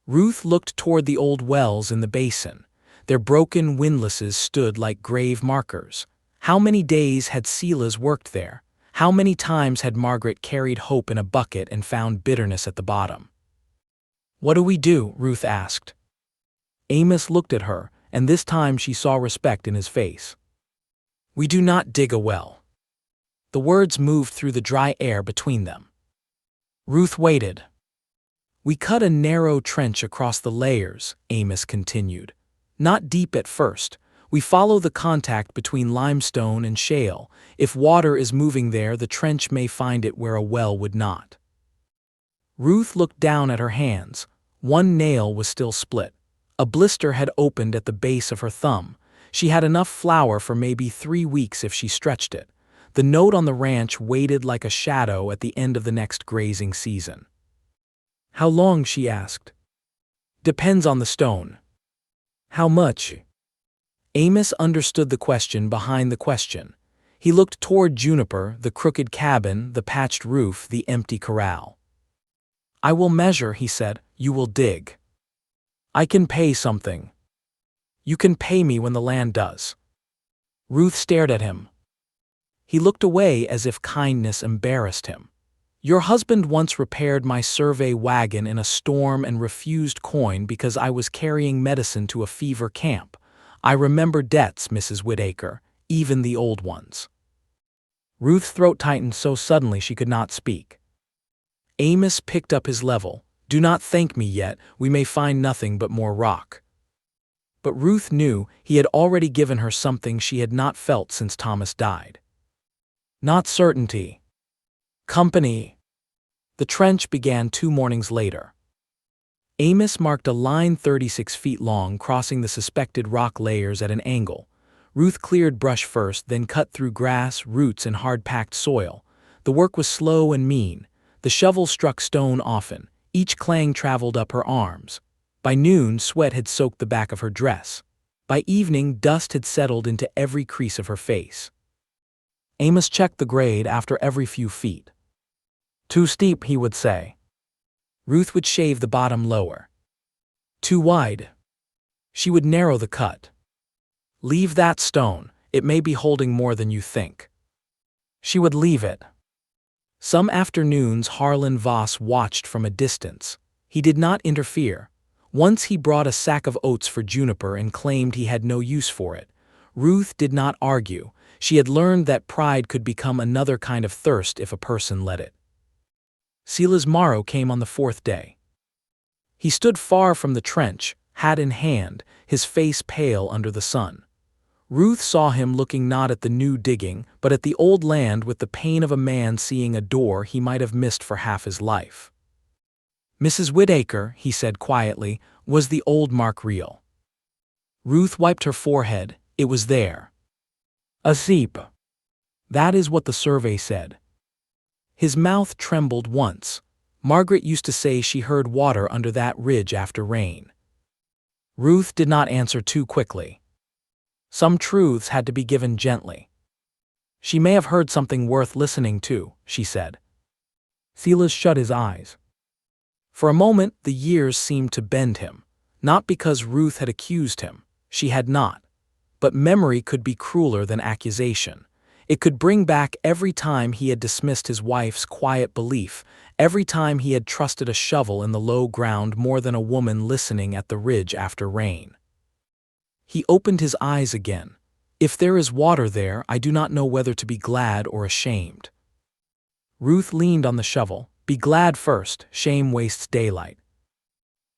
[SPEAKER 1] Ruth looked toward the old wells in the basin. Their broken windlasses stood like grave markers. How many days had Sela's worked there? How many times had Margaret carried hope in a bucket and found bitterness at the bottom? "What do we do?" Ruth asked. Amos looked at her, and this time she saw respect in his face. "We do not dig a well." The words moved through the dry air between them. Ruth waited. "We cut a narrow trench across the layers," Amos continued. "Not deep at first. We follow the contact between limestone and shale. If water is moving there, the trench may find it where a well would not." Ruth looked down at her hands. One nail was still split. A blister had opened at the base of her thumb. She had enough flour for maybe 3 weeks if she stretched it. The note on the ranch waited like a shadow at the end of the next grazing season. "How long?" she asked. "Depends on the stone." "How much?" Amos understood the question behind the question. He looked toward Juniper, the crooked cabin, the patched roof, the empty corral. "I will measure," he said. "You will dig. I can pay something. You can pay me when the land does." Ruth stared at him. He looked away as if kindness embarrassed him. "Your husband once repaired my survey wagon in a storm and refused coin because I was carrying medicine to a fever camp. I remember debts, Mrs. Whitaker, even the old ones." Ruth's throat tightened so suddenly she could not speak. Amos picked up his level. "Do not thank me yet, we may find nothing but more rock." But Ruth knew he had already given her something she had not felt since Thomas died. Not certainty. Company. The trench began 2 mornings later. Amos marked a line 36 feet long, crossing the suspected rock layers at an angle. Ruth cleared brush first, then cut through grass, roots, and hard-packed soil. The work was slow and mean. The shovel struck stone often. Each clang traveled up her arms. By noon, sweat had soaked the back of her dress. By evening, dust had settled into every crease of her face. Amos checked the grade after every few feet. "Too steep," he would say. Ruth would shave the bottom lower. "Too wide." She would narrow the cut. "Leave that stone, it may be holding more than you think." She would leave it. Some afternoons Harlan Voss watched from a distance. He did not interfere. Once he brought a sack of oats for Juniper and claimed he had no use for it. Ruth did not argue. She had learned that pride could become another kind of thirst if a person let it. Silas Morrow came on the 4th day. He stood far from the trench, hat in hand, his face pale under the sun. Ruth saw him looking not at the new digging, but at the old land with the pain of a man seeing a door he might have missed for half his life. "Mrs. Whitaker," he said quietly, "was the old mark real?" Ruth wiped her forehead. It was there. "A seep." "That is what the survey said." His mouth trembled once. Margaret used to say she heard water under that ridge after rain. Ruth did not answer too quickly. Some truths had to be given gently. "She may have heard something worth listening to," she said. Silas shut his eyes. For a moment the years seemed to bend him, not because Ruth had accused him, she had not, but memory could be crueler than accusation. It could bring back every time he had dismissed his wife's quiet belief, every time he had trusted a shovel in the low ground more than a woman listening at the ridge after rain. He opened his eyes again. "If there is water there, I do not know whether to be glad or ashamed." Ruth leaned on the shovel. "Be glad first, shame wastes daylight."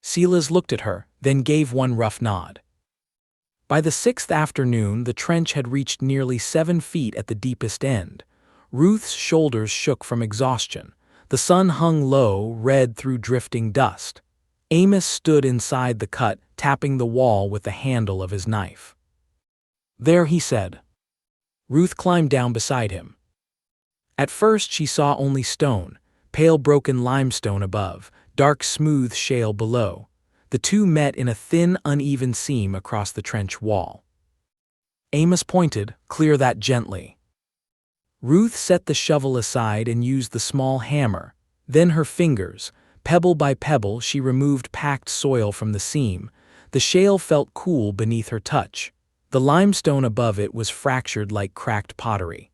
[SPEAKER 1] Silas looked at her, then gave one rough nod. By the 6th afternoon, the trench had reached nearly 7 feet at the deepest end. Ruth's shoulders shook from exhaustion. The sun hung low, red through drifting dust. Amos stood inside the cut, tapping the wall with the handle of his knife. "There," he said. Ruth climbed down beside him. At first she saw only stone, pale broken limestone above, dark smooth shale below. The two met in a thin, uneven seam across the trench wall. Amos pointed, "Clear that gently." Ruth set the shovel aside and used the small hammer. Then her fingers, pebble by pebble, she removed packed soil from the seam. The shale felt cool beneath her touch. The limestone above it was fractured like cracked pottery.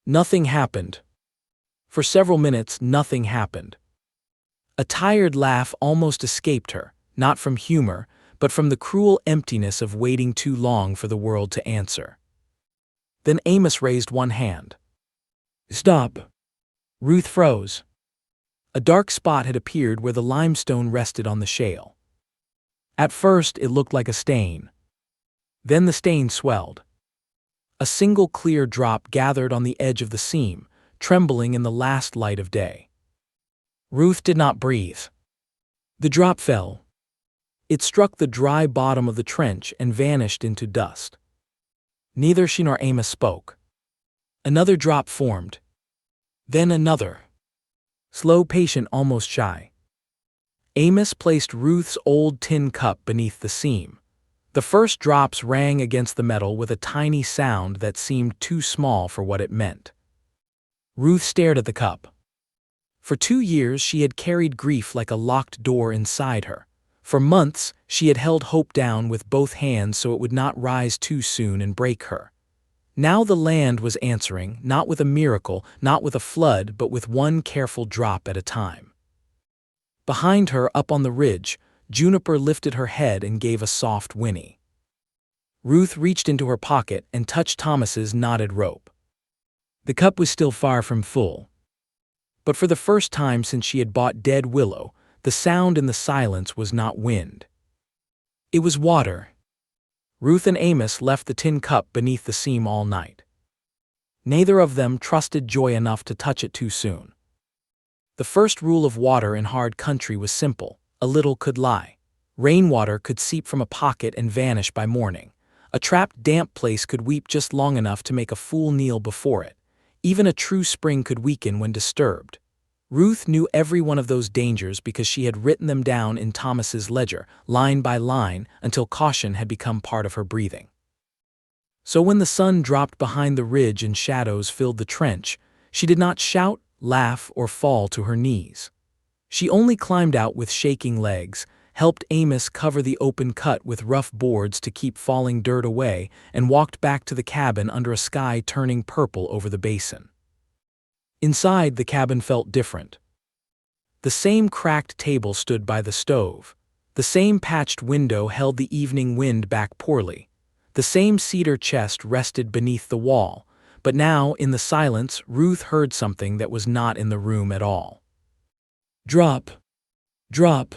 [SPEAKER 1] Nothing happened. For several minutes, nothing happened. A tired laugh almost escaped her, not from humor, but from the cruel emptiness of waiting too long for the world to answer. Then Amos raised one hand. "Stop." Ruth froze. A dark spot had appeared where the limestone rested on the shale. At first it looked like a stain. Then the stain swelled. A single clear drop gathered on the edge of the seam, trembling in the last light of day. Ruth did not breathe. The drop fell. It struck the dry bottom of the trench and vanished into dust. Neither she nor Amos spoke. Another drop formed. Then another. Slow, patient, almost shy. Amos placed Ruth's old tin cup beneath the seam. The first drops rang against the metal with a tiny sound that seemed too small for what it meant. Ruth stared at the cup. For 2 years she had carried grief like a locked door inside her. For months she had held hope down with both hands so it would not rise too soon and break her. Now the land was answering, not with a miracle, not with a flood, but with one careful drop at a time. Behind her, up on the ridge, Juniper lifted her head and gave a soft whinny. Ruth reached into her pocket and touched Thomas's knotted rope. The cup was still far from full. But for the first time since she had bought Dead Willow, the sound in the silence was not wind. It was water. Ruth and Amos left the tin cup beneath the seam all night. Neither of them trusted Joy enough to touch it too soon. The first rule of water in hard country was simple: a little could lie. Rainwater could seep from a pocket and vanish by morning. A trapped damp place could weep just long enough to make a fool kneel before it. Even a true spring could weaken when disturbed. Ruth knew every one of those dangers because she had written them down in Thomas's ledger, line by line, until caution had become part of her breathing. So when the sun dropped behind the ridge and shadows filled the trench, she did not shout, laugh, or fall to her knees. She only climbed out with shaking legs, helped Amos cover the open cut with rough boards to keep falling dirt away, and walked back to the cabin under a sky turning purple over the basin. Inside, the cabin felt different. The same cracked table stood by the stove. The same patched window held the evening wind back poorly. The same cedar chest rested beneath the wall. But now, in the silence, Ruth heard something that was not in the room at all. Drop. Drop.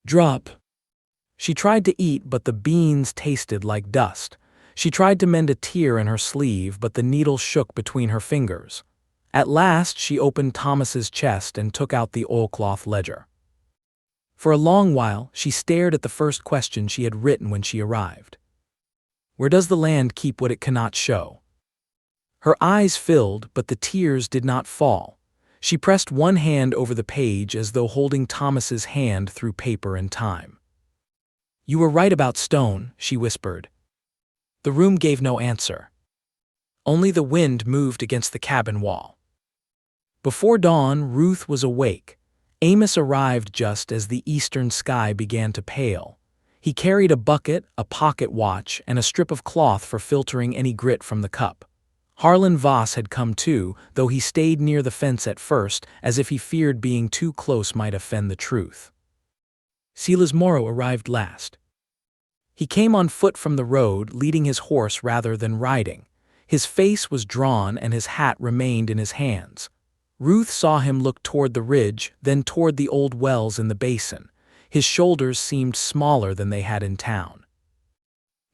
[SPEAKER 1] Drop. She tried to eat, but the beans tasted like dust. She tried to mend a tear in her sleeve, but the needle shook between her fingers. At last she opened Thomas's chest and took out the oilcloth ledger. For a long while she stared at the first question she had written when she arrived. Where does the land keep what it cannot show? Her eyes filled, but the tears did not fall. She pressed one hand over the page as though holding Thomas's hand through paper and time. You were right about stone, she whispered. The room gave no answer. Only the wind moved against the cabin wall. Before dawn, Ruth was awake. Amos arrived just as the eastern sky began to pale. He carried a bucket, a pocket watch, and a strip of cloth for filtering any grit from the cup. Harlan Voss had come too, though he stayed near the fence at first, as if he feared being too close might offend the truth. Silas Morrow arrived last. He came on foot from the road, leading his horse rather than riding. His face was drawn and his hat remained in his hands. Ruth saw him look toward the ridge, then toward the old wells in the basin. His shoulders seemed smaller than they had in town.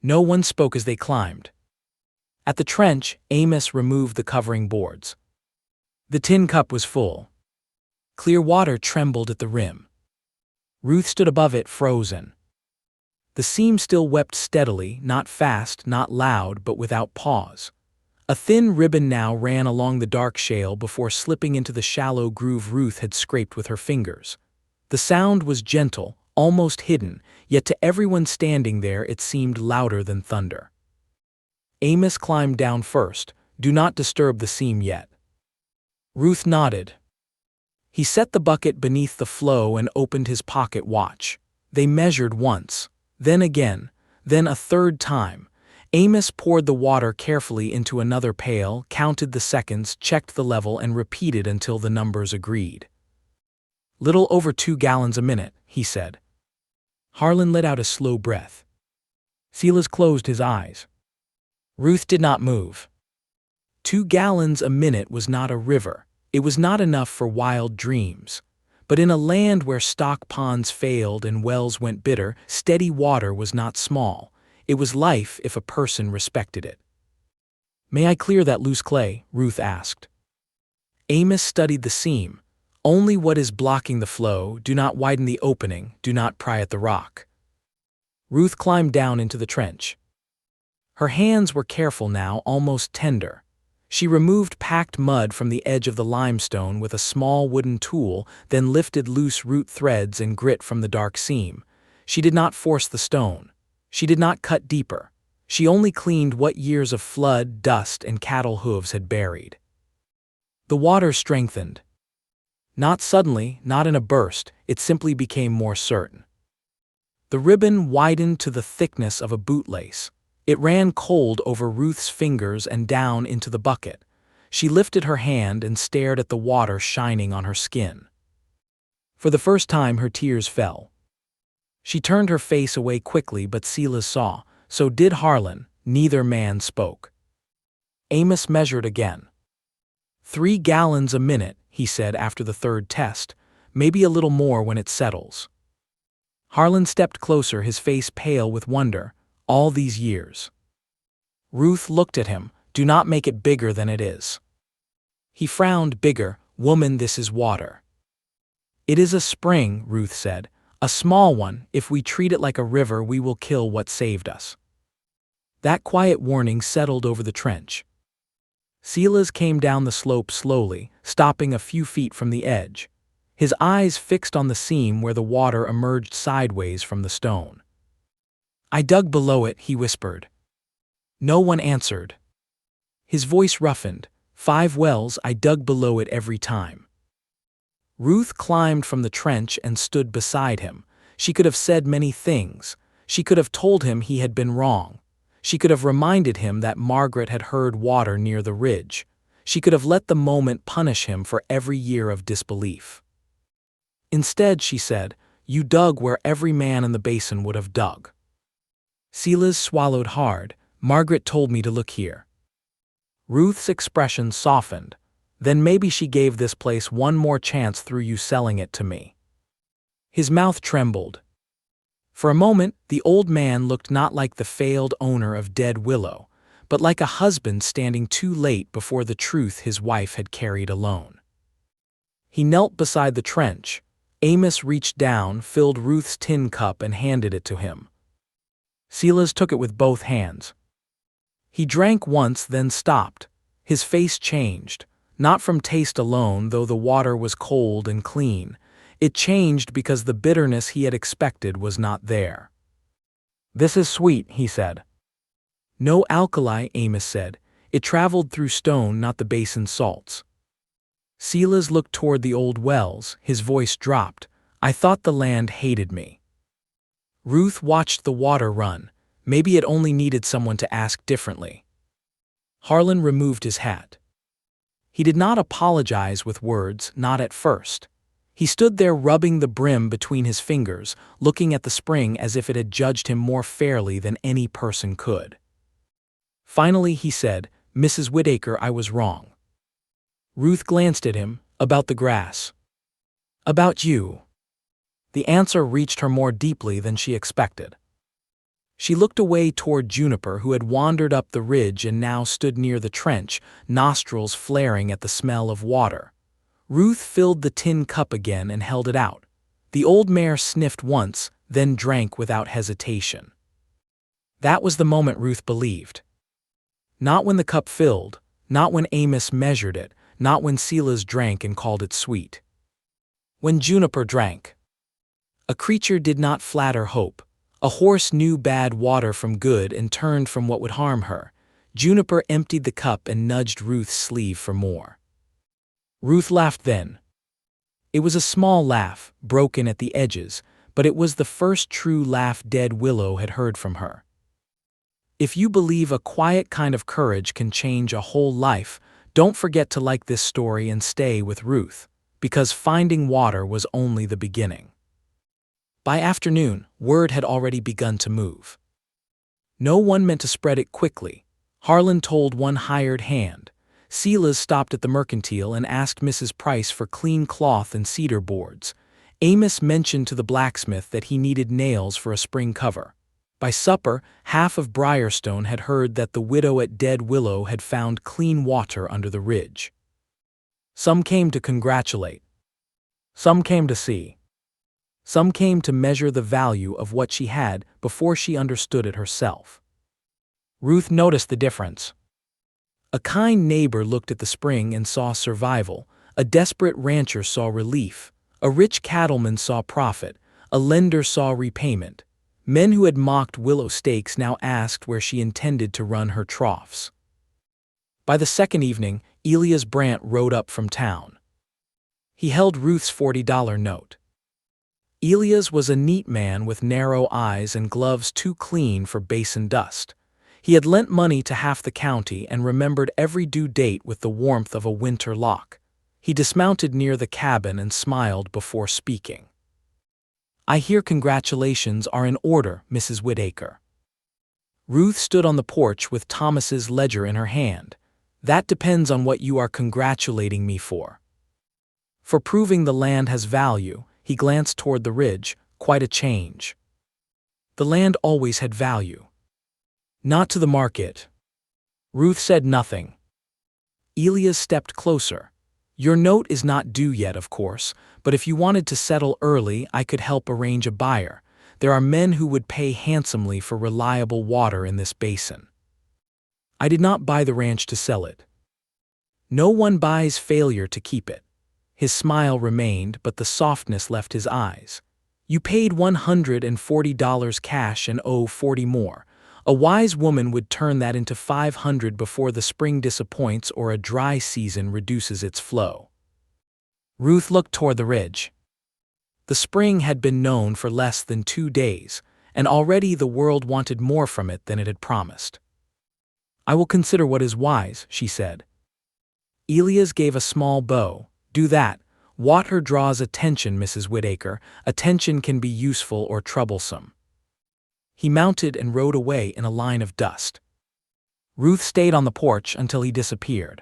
[SPEAKER 1] No one spoke as they climbed. At the trench, Amos removed the covering boards. The tin cup was full. Clear water trembled at the rim. Ruth stood above it, frozen. The seam still wept steadily, not fast, not loud, but without pause. A thin ribbon now ran along the dark shale before slipping into the shallow groove Ruth had scraped with her fingers. The sound was gentle, almost hidden, yet to everyone standing there it seemed louder than thunder. Amos climbed down first. Do not disturb the seam yet. Ruth nodded. He set the bucket beneath the flow and opened his pocket watch. They measured once, then again, then a third time. Amos poured the water carefully into another pail, counted the seconds, checked the level, and repeated until the numbers agreed. Little over 2 gallons a minute, he said. Harlan let out a slow breath. Silas closed his eyes. Ruth did not move. 2 gallons a minute was not a river. It was not enough for wild dreams. But in a land where stock ponds failed and wells went bitter, steady water was not small. It was life if a person respected it. May I clear that loose clay? Ruth asked. Amos studied the seam. Only what is blocking the flow, do not widen the opening, do not pry at the rock. Ruth climbed down into the trench. Her hands were careful now, almost tender. She removed packed mud from the edge of the limestone with a small wooden tool, then lifted loose root threads and grit from the dark seam. She did not force the stone. She did not cut deeper. She only cleaned what years of flood, dust, and cattle hooves had buried. The water strengthened. Not suddenly, not in a burst, it simply became more certain. The ribbon widened to the thickness of a bootlace. It ran cold over Ruth's fingers and down into the bucket. She lifted her hand and stared at the water shining on her skin. For the first time, her tears fell. She turned her face away quickly, but Silas saw. So did Harlan. Neither man spoke. Amos measured again. 3 gallons a minute, he said after the third test. Maybe a little more when it settles. Harlan stepped closer, his face pale with wonder. All these years. Ruth looked at him. Do not make it bigger than it is. He frowned. Bigger, woman, this is water. It is a spring, Ruth said. A small one. If we treat it like a river, we will kill what saved us. That quiet warning settled over the trench. Silas came down the slope slowly, stopping a few feet from the edge. His eyes fixed on the seam where the water emerged sideways from the stone. I dug below it, he whispered. No one answered. His voice roughened. 5 wells, I dug below it every time. Ruth climbed from the trench and stood beside him. She could have said many things. She could have told him he had been wrong. She could have reminded him that Margaret had heard water near the ridge. She could have let the moment punish him for every year of disbelief. Instead, she said, you dug where every man in the basin would have dug. Silas swallowed hard. Margaret told me to look here. Ruth's expression softened. Then maybe she gave this place one more chance through you selling it to me. His mouth trembled. For a moment, the old man looked not like the failed owner of Dead Willow, but like a husband standing too late before the truth his wife had carried alone. He knelt beside the trench. Amos reached down, filled Ruth's tin cup, and handed it to him. Silas took it with both hands. He drank once, then stopped. His face changed, not from taste alone, though the water was cold and clean. It changed because the bitterness he had expected was not there. This is sweet, he said. No alkali, Amos said. It traveled through stone, not the basin salts. Silas looked toward the old wells. His voice dropped. I thought the land hated me. Ruth watched the water run. Maybe it only needed someone to ask differently. Harlan removed his hat. He did not apologize with words, not at first. He stood there rubbing the brim between his fingers, looking at the spring as if it had judged him more fairly than any person could. Finally he said, Mrs. Whitaker, I was wrong. Ruth glanced at him. About the grass. About you. The answer reached her more deeply than she expected. She looked away toward Juniper, who had wandered up the ridge and now stood near the trench, nostrils flaring at the smell of water. Ruth filled the tin cup again and held it out. The old mare sniffed once, then drank without hesitation. That was the moment Ruth believed. Not when the cup filled, not when Amos measured it, not when Silas drank and called it sweet. When Juniper drank. A creature did not flatter hope. A horse knew bad water from good and turned from what would harm her. Juniper emptied the cup and nudged Ruth's sleeve for more. Ruth laughed then. It was a small laugh, broken at the edges, but it was the first true laugh Dead Willow had heard from her. If you believe a quiet kind of courage can change a whole life, don't forget to like this story and stay with Ruth, because finding water was only the beginning. By afternoon, word had already begun to move. No one meant to spread it quickly. Harlan told one hired hand. Silas stopped at the mercantile and asked Mrs. Price for clean cloth and cedar boards. Amos mentioned to the blacksmith that he needed nails for a spring cover. By supper, half of Briarstone had heard that the widow at Dead Willow had found clean water under the ridge. Some came to congratulate. Some came to see. Some came to measure the value of what she had before she understood it herself. Ruth noticed the difference. A kind neighbor looked at the spring and saw survival, a desperate rancher saw relief, a rich cattleman saw profit, a lender saw repayment. Men who had mocked willow stakes now asked where she intended to run her troughs. By the second evening, Elias Brandt rode up from town. He held Ruth's $40 note. Elias was a neat man with narrow eyes and gloves too clean for Basin dust. He had lent money to half the county and remembered every due date with the warmth of a winter lock. He dismounted near the cabin and smiled before speaking. "I hear congratulations are in order, Mrs. Whitaker." Ruth stood on the porch with Thomas's ledger in her hand. "That depends on what you are congratulating me for." "For proving the land has value." He glanced toward the ridge. "Quite a change." "The land always had value." "Not to the market." Ruth said nothing. Elias stepped closer. "Your note is not due yet, of course, but if you wanted to settle early, I could help arrange a buyer. There are men who would pay handsomely for reliable water in this basin." "I did not buy the ranch to sell it." "No one buys failure to keep it." His smile remained, but the softness left his eyes. "You paid $140 cash and owe 40 more. A wise woman would turn that into 500 before the spring disappoints or a dry season reduces its flow." Ruth looked toward the ridge. The spring had been known for less than 2 days, and already the world wanted more from it than it had promised. "I will consider what is wise," she said. Elias gave a small bow. "Do that. Water draws attention, Mrs. Whitaker. Attention can be useful or troublesome." He mounted and rode away in a line of dust. Ruth stayed on the porch until he disappeared.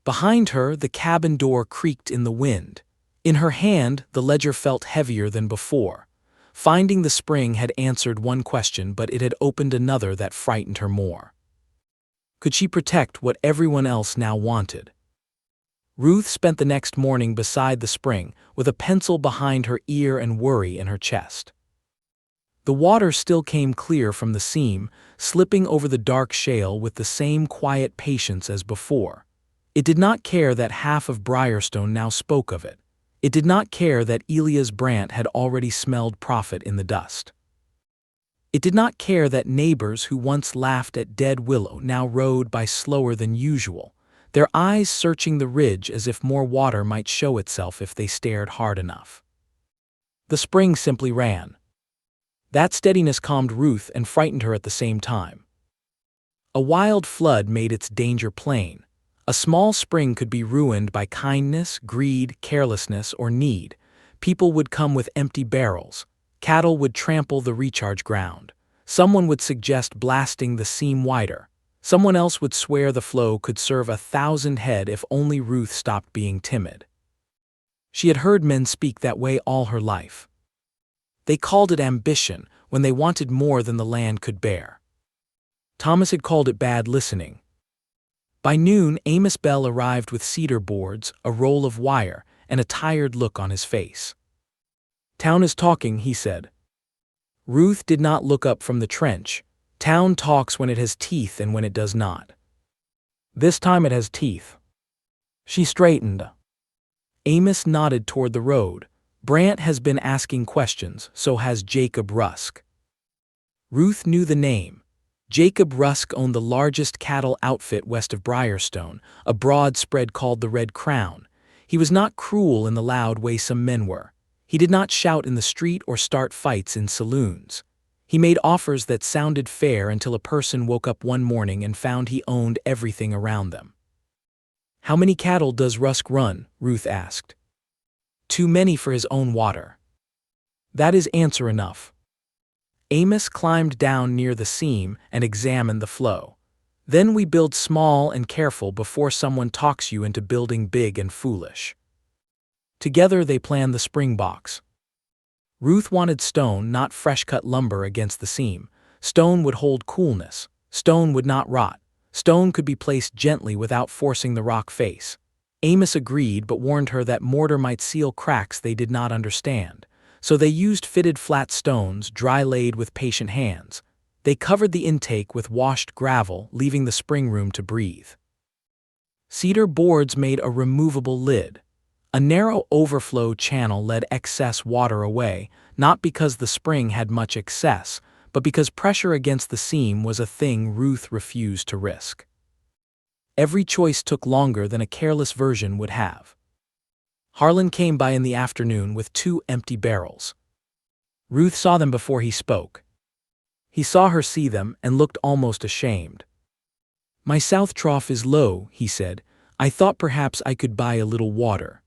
[SPEAKER 1] Behind her, the cabin door creaked in the wind. In her hand, the ledger felt heavier than before. Finding the spring had answered one question, but it had opened another that frightened her more. Could she protect what everyone else now wanted? Ruth spent the next morning beside the spring, with a pencil behind her ear and worry in her chest. The water still came clear from the seam, slipping over the dark shale with the same quiet patience as before. It did not care that half of Briarstone now spoke of it. It did not care that Elias Brandt had already smelled profit in the dust. It did not care that neighbors who once laughed at Dead Willow now rode by slower than usual, their eyes searching the ridge as if more water might show itself if they stared hard enough. The spring simply ran. That steadiness calmed Ruth and frightened her at the same time. A wild flood made its danger plain. A small spring could be ruined by kindness, greed, carelessness, or need. People would come with empty barrels. Cattle would trample the recharge ground. Someone would suggest blasting the seam wider. Someone else would swear the flow could serve 1,000 head if only Ruth stopped being timid. She had heard men speak that way all her life. They called it ambition when they wanted more than the land could bear. Thomas had called it bad listening. By noon, Amos Bell arrived with cedar boards, a roll of wire, and a tired look on his face. "Town is talking," he said. Ruth did not look up from the trench. Town talks when it has teeth and when it does not. This time it has teeth. She straightened. Amos nodded toward the road. "Brandt has been asking questions, so has Jacob Rusk." Ruth knew the name. Jacob Rusk owned the largest cattle outfit west of Briarstone, a broad spread called the Red Crown. He was not cruel in the loud way some men were. He did not shout in the street or start fights in saloons. He made offers that sounded fair until a person woke up one morning and found he owned everything around them. "How many cattle does Rusk run?" Ruth asked. "Too many for his own water." "That is answer enough." Amos climbed down near the seam and examined the flow. "Then we build small and careful before someone talks you into building big and foolish." Together they planned the spring box. Ruth wanted stone, not fresh-cut lumber against the seam. Stone would hold coolness. Stone would not rot. Stone could be placed gently without forcing the rock face. Amos agreed but warned her that mortar might seal cracks they did not understand, so they used fitted flat stones, dry-laid with patient hands. They covered the intake with washed gravel, leaving the spring room to breathe. Cedar boards made a removable lid. A narrow overflow channel led excess water away, not because the spring had much excess, but because pressure against the seam was a thing Ruth refused to risk. Every choice took longer than a careless version would have. Harlan came by in the afternoon with 2 empty barrels. Ruth saw them before he spoke. He saw her see them and looked almost ashamed. "My south trough is low," he said. "I thought perhaps I could buy a little water."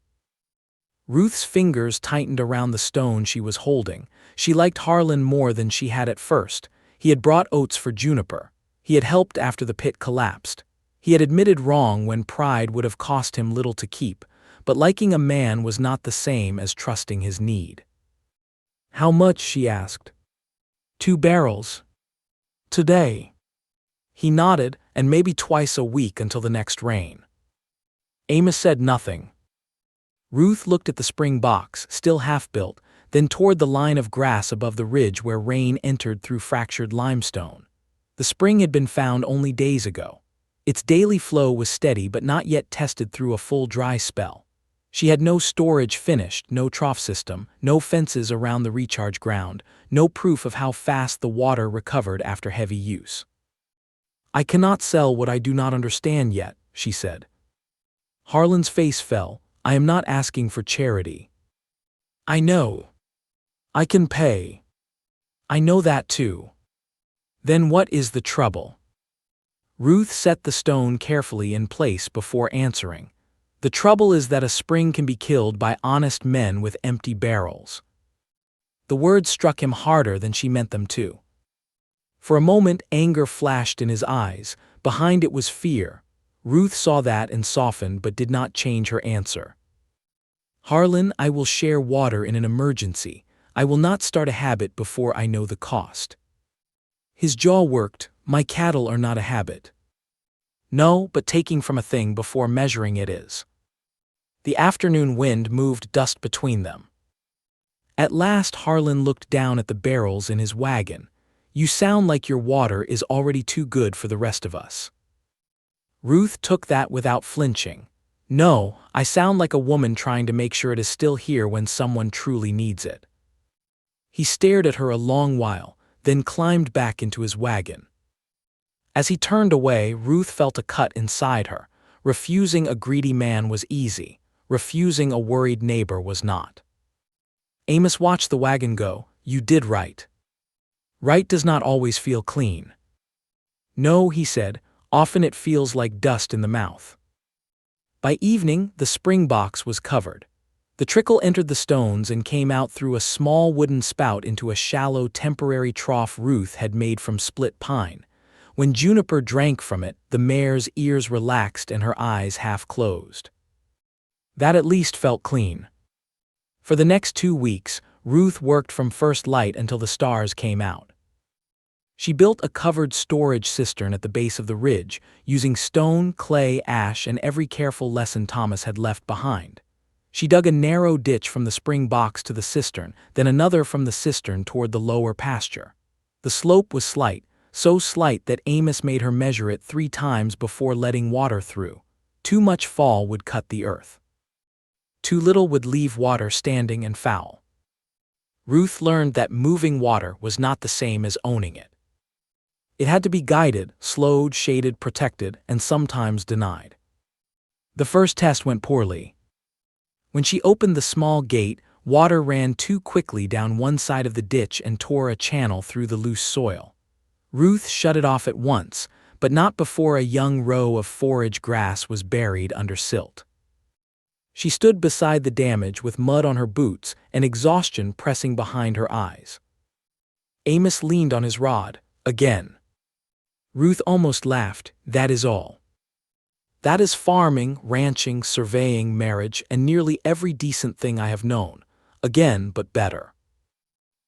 [SPEAKER 1] Ruth's fingers tightened around the stone she was holding. She liked Harlan more than she had at first. He had brought oats for Juniper. He had helped after the pit collapsed. He had admitted wrong when pride would have cost him little to keep, but liking a man was not the same as trusting his need. "How much?" she asked. 2 barrels. Today." He nodded, "and maybe twice a week until the next rain." Amos said nothing. Ruth looked at the spring box, still half-built, then toward the line of grass above the ridge where rain entered through fractured limestone. The spring had been found only days ago. Its daily flow was steady but not yet tested through a full dry spell. She had no storage finished, no trough system, no fences around the recharge ground, no proof of how fast the water recovered after heavy use. "I cannot sell what I do not understand yet," she said. Harlan's face fell. "I am not asking for charity." "I know. I can pay." "I know that too." "Then what is the trouble?" Ruth set the stone carefully in place before answering. "The trouble is that a spring can be killed by honest men with empty barrels." The words struck him harder than she meant them to. For a moment anger flashed in his eyes. Behind it was fear. Ruth saw that and softened but did not change her answer. "Harlan, I will share water in an emergency. I will not start a habit before I know the cost." His jaw worked. "My cattle are not a habit." "No, but taking from a thing before measuring it is." The afternoon wind moved dust between them. At last Harlan looked down at the barrels in his wagon. "You sound like your water is already too good for the rest of us." Ruth took that without flinching. "No, I sound like a woman trying to make sure it is still here when someone truly needs it." He stared at her a long while, then climbed back into his wagon. As he turned away, Ruth felt a cut inside her. Refusing a greedy man was easy. Refusing a worried neighbor was not. Amos watched the wagon go. "You did right." "Right does not always feel clean." "No," he said, "often it feels like dust in the mouth." By evening, the spring box was covered. The trickle entered the stones and came out through a small wooden spout into a shallow temporary trough Ruth had made from split pine. When Juniper drank from it, the mare's ears relaxed and her eyes half closed. That at least felt clean. For the next 2 weeks, Ruth worked from first light until the stars came out. She built a covered storage cistern at the base of the ridge, using stone, clay, ash, and every careful lesson Thomas had left behind. She dug a narrow ditch from the spring box to the cistern, then another from the cistern toward the lower pasture. The slope was slight, so slight that Amos made her measure it 3 times before letting water through. Too much fall would cut the earth. Too little would leave water standing and foul. Ruth learned that moving water was not the same as owning it. It had to be guided, slowed, shaded, protected, and sometimes denied. The first test went poorly. When she opened the small gate, water ran too quickly down one side of the ditch and tore a channel through the loose soil. Ruth shut it off at once, but not before a young row of forage grass was buried under silt. She stood beside the damage with mud on her boots and exhaustion pressing behind her eyes. Amos leaned on his rod, again. Ruth almost laughed. "That is all. That is farming, ranching, surveying, marriage, and nearly every decent thing I have known. Again, but better."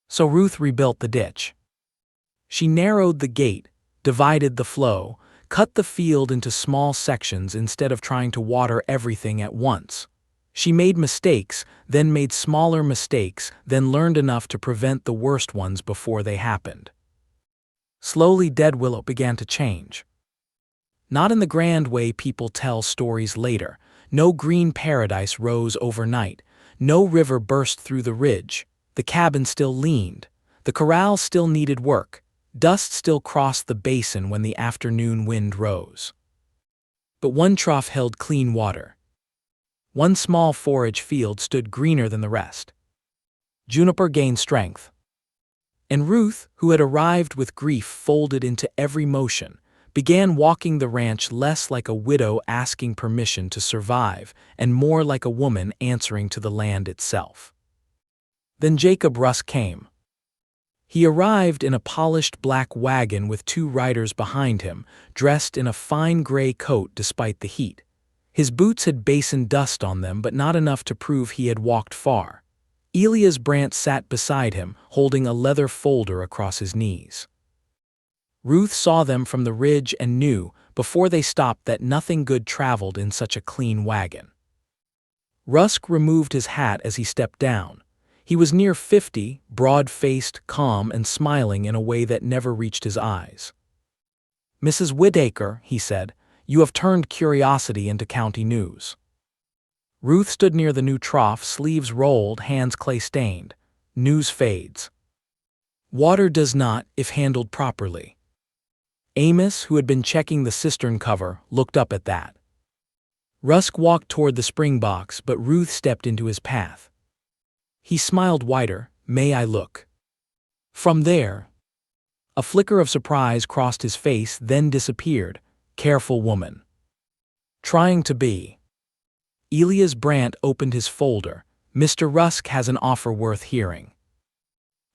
[SPEAKER 1] So Ruth rebuilt the ditch. She narrowed the gate, divided the flow, cut the field into small sections instead of trying to water everything at once. She made mistakes, then made smaller mistakes, then learned enough to prevent the worst ones before they happened. Slowly, Dead Willow began to change. Not in the grand way people tell stories later. No green paradise rose overnight. No river burst through the ridge. The cabin still leaned. The corral still needed work. Dust still crossed the basin when the afternoon wind rose. But one trough held clean water. One small forage field stood greener than the rest. Juniper gained strength. And Ruth, who had arrived with grief folded into every motion, began walking the ranch less like a widow asking permission to survive and more like a woman answering to the land itself. Then Jacob Rusk came. He arrived in a polished black wagon with 2 riders behind him, dressed in a fine gray coat despite the heat. His boots had Basin dust on them, but not enough to prove he had walked far. Elias Brandt sat beside him, holding a leather folder across his knees. Ruth saw them from the ridge and knew, before they stopped, that nothing good traveled in such a clean wagon. Rusk removed his hat as he stepped down. He was near 50, broad-faced, calm, and smiling in a way that never reached his eyes. "Mrs. Whitaker," he said, "you have turned curiosity into county news." Ruth stood near the new trough, sleeves rolled, hands clay-stained. News fades. Water does not, if handled properly. Amos, who had been checking the cistern cover, looked up at that. Rusk walked toward the spring box, but Ruth stepped into his path. He smiled wider. "May I look?" From there. A flicker of surprise crossed his face, then disappeared. "Careful woman." "Trying to be." Elias Brandt opened his folder. "Mr. Rusk has an offer worth hearing."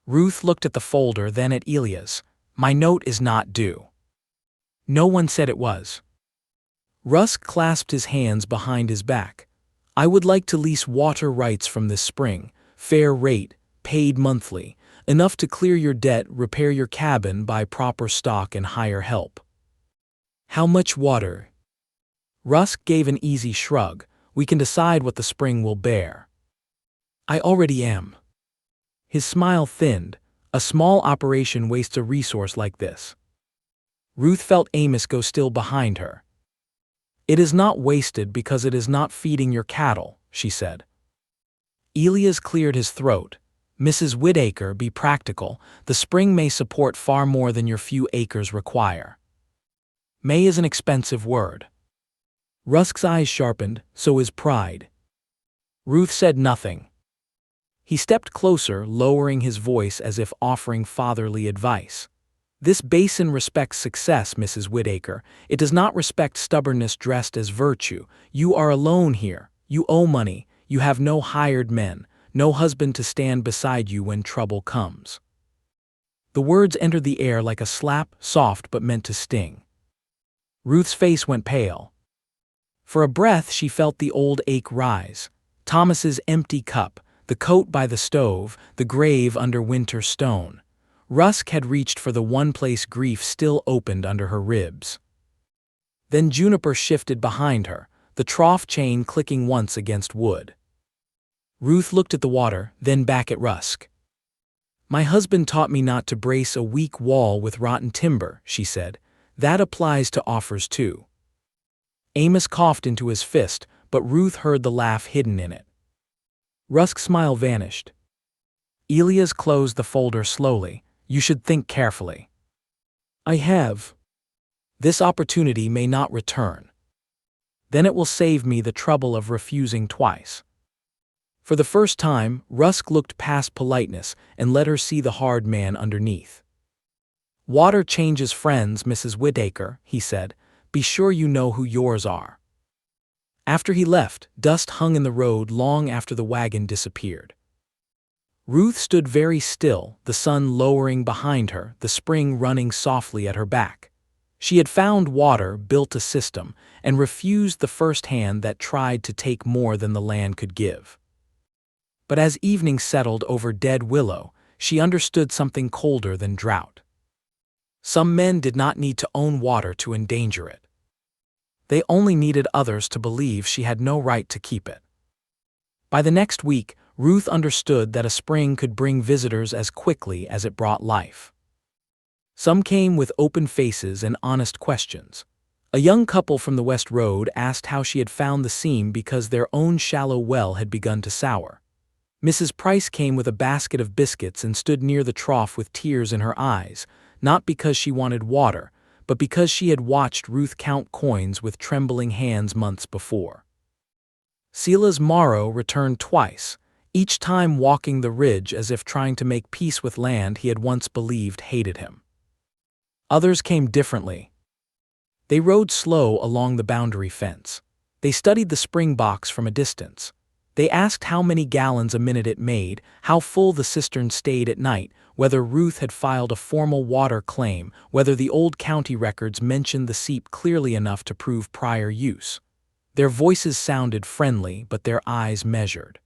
[SPEAKER 1] Ruth looked at the folder, then at Elias. "My note is not due." "No one said it was." Rusk clasped his hands behind his back. "I would like to lease water rights from this spring. Fair rate, paid monthly, enough to clear your debt, repair your cabin, buy proper stock, and hire help." "How much water?" Rusk gave an easy shrug. "We can decide what the spring will bear." "I already am." His smile thinned. "A small operation wastes a resource like this." Ruth felt Amos go still behind her. "It is not wasted because it is not feeding your cattle," she said. Elias cleared his throat. "Mrs. Whitaker, be practical. The spring may support far more than your few acres require." "May is an expensive word." Rusk's eyes sharpened, so his pride. Ruth said nothing. He stepped closer, lowering his voice as if offering fatherly advice. "This basin respects success, Mrs. Whitaker. It does not respect stubbornness dressed as virtue. You are alone here. You owe money. You have no hired men, no husband to stand beside you when trouble comes." The words entered the air like a slap, soft but meant to sting. Ruth's face went pale. For a breath she felt the old ache rise. Thomas's empty cup, the coat by the stove, the grave under winter stone. Rusk had reached for the one place grief still opened under her ribs. Then Juniper shifted behind her, the trough chain clicking once against wood. Ruth looked at the water, then back at Rusk. "My husband taught me not to brace a weak wall with rotten timber," she said. "That applies to offers too." Amos coughed into his fist, but Ruth heard the laugh hidden in it. Rusk's smile vanished. Elias closed the folder slowly. "You should think carefully." "I have. This opportunity may not return. Then it will save me the trouble of refusing twice." For the first time, Rusk looked past politeness and let her see the hard man underneath. "Water changes friends, Mrs. Whitaker," he said. "Be sure you know who yours are." After he left, dust hung in the road long after the wagon disappeared. Ruth stood very still, the sun lowering behind her, the spring running softly at her back. She had found water, built a system, and refused the first hand that tried to take more than the land could give. But as evening settled over Dead Willow, she understood something colder than drought. Some men did not need to own water to endanger it. They only needed others to believe she had no right to keep it. By the next week, Ruth understood that a spring could bring visitors as quickly as it brought life. Some came with open faces and honest questions. A young couple from the West Road asked how she had found the seam because their own shallow well had begun to sour. Mrs. Price came with a basket of biscuits and stood near the trough with tears in her eyes, not because she wanted water, but because she had watched Ruth count coins with trembling hands months before. Silas Morrow returned twice, each time walking the ridge as if trying to make peace with land he had once believed hated him. Others came differently. They rode slow along the boundary fence. They studied the spring box from a distance. They asked how many gallons a minute it made, how full the cistern stayed at night, whether Ruth had filed a formal water claim, whether the old county records mentioned the seep clearly enough to prove prior use. Their voices sounded friendly, but their eyes measured.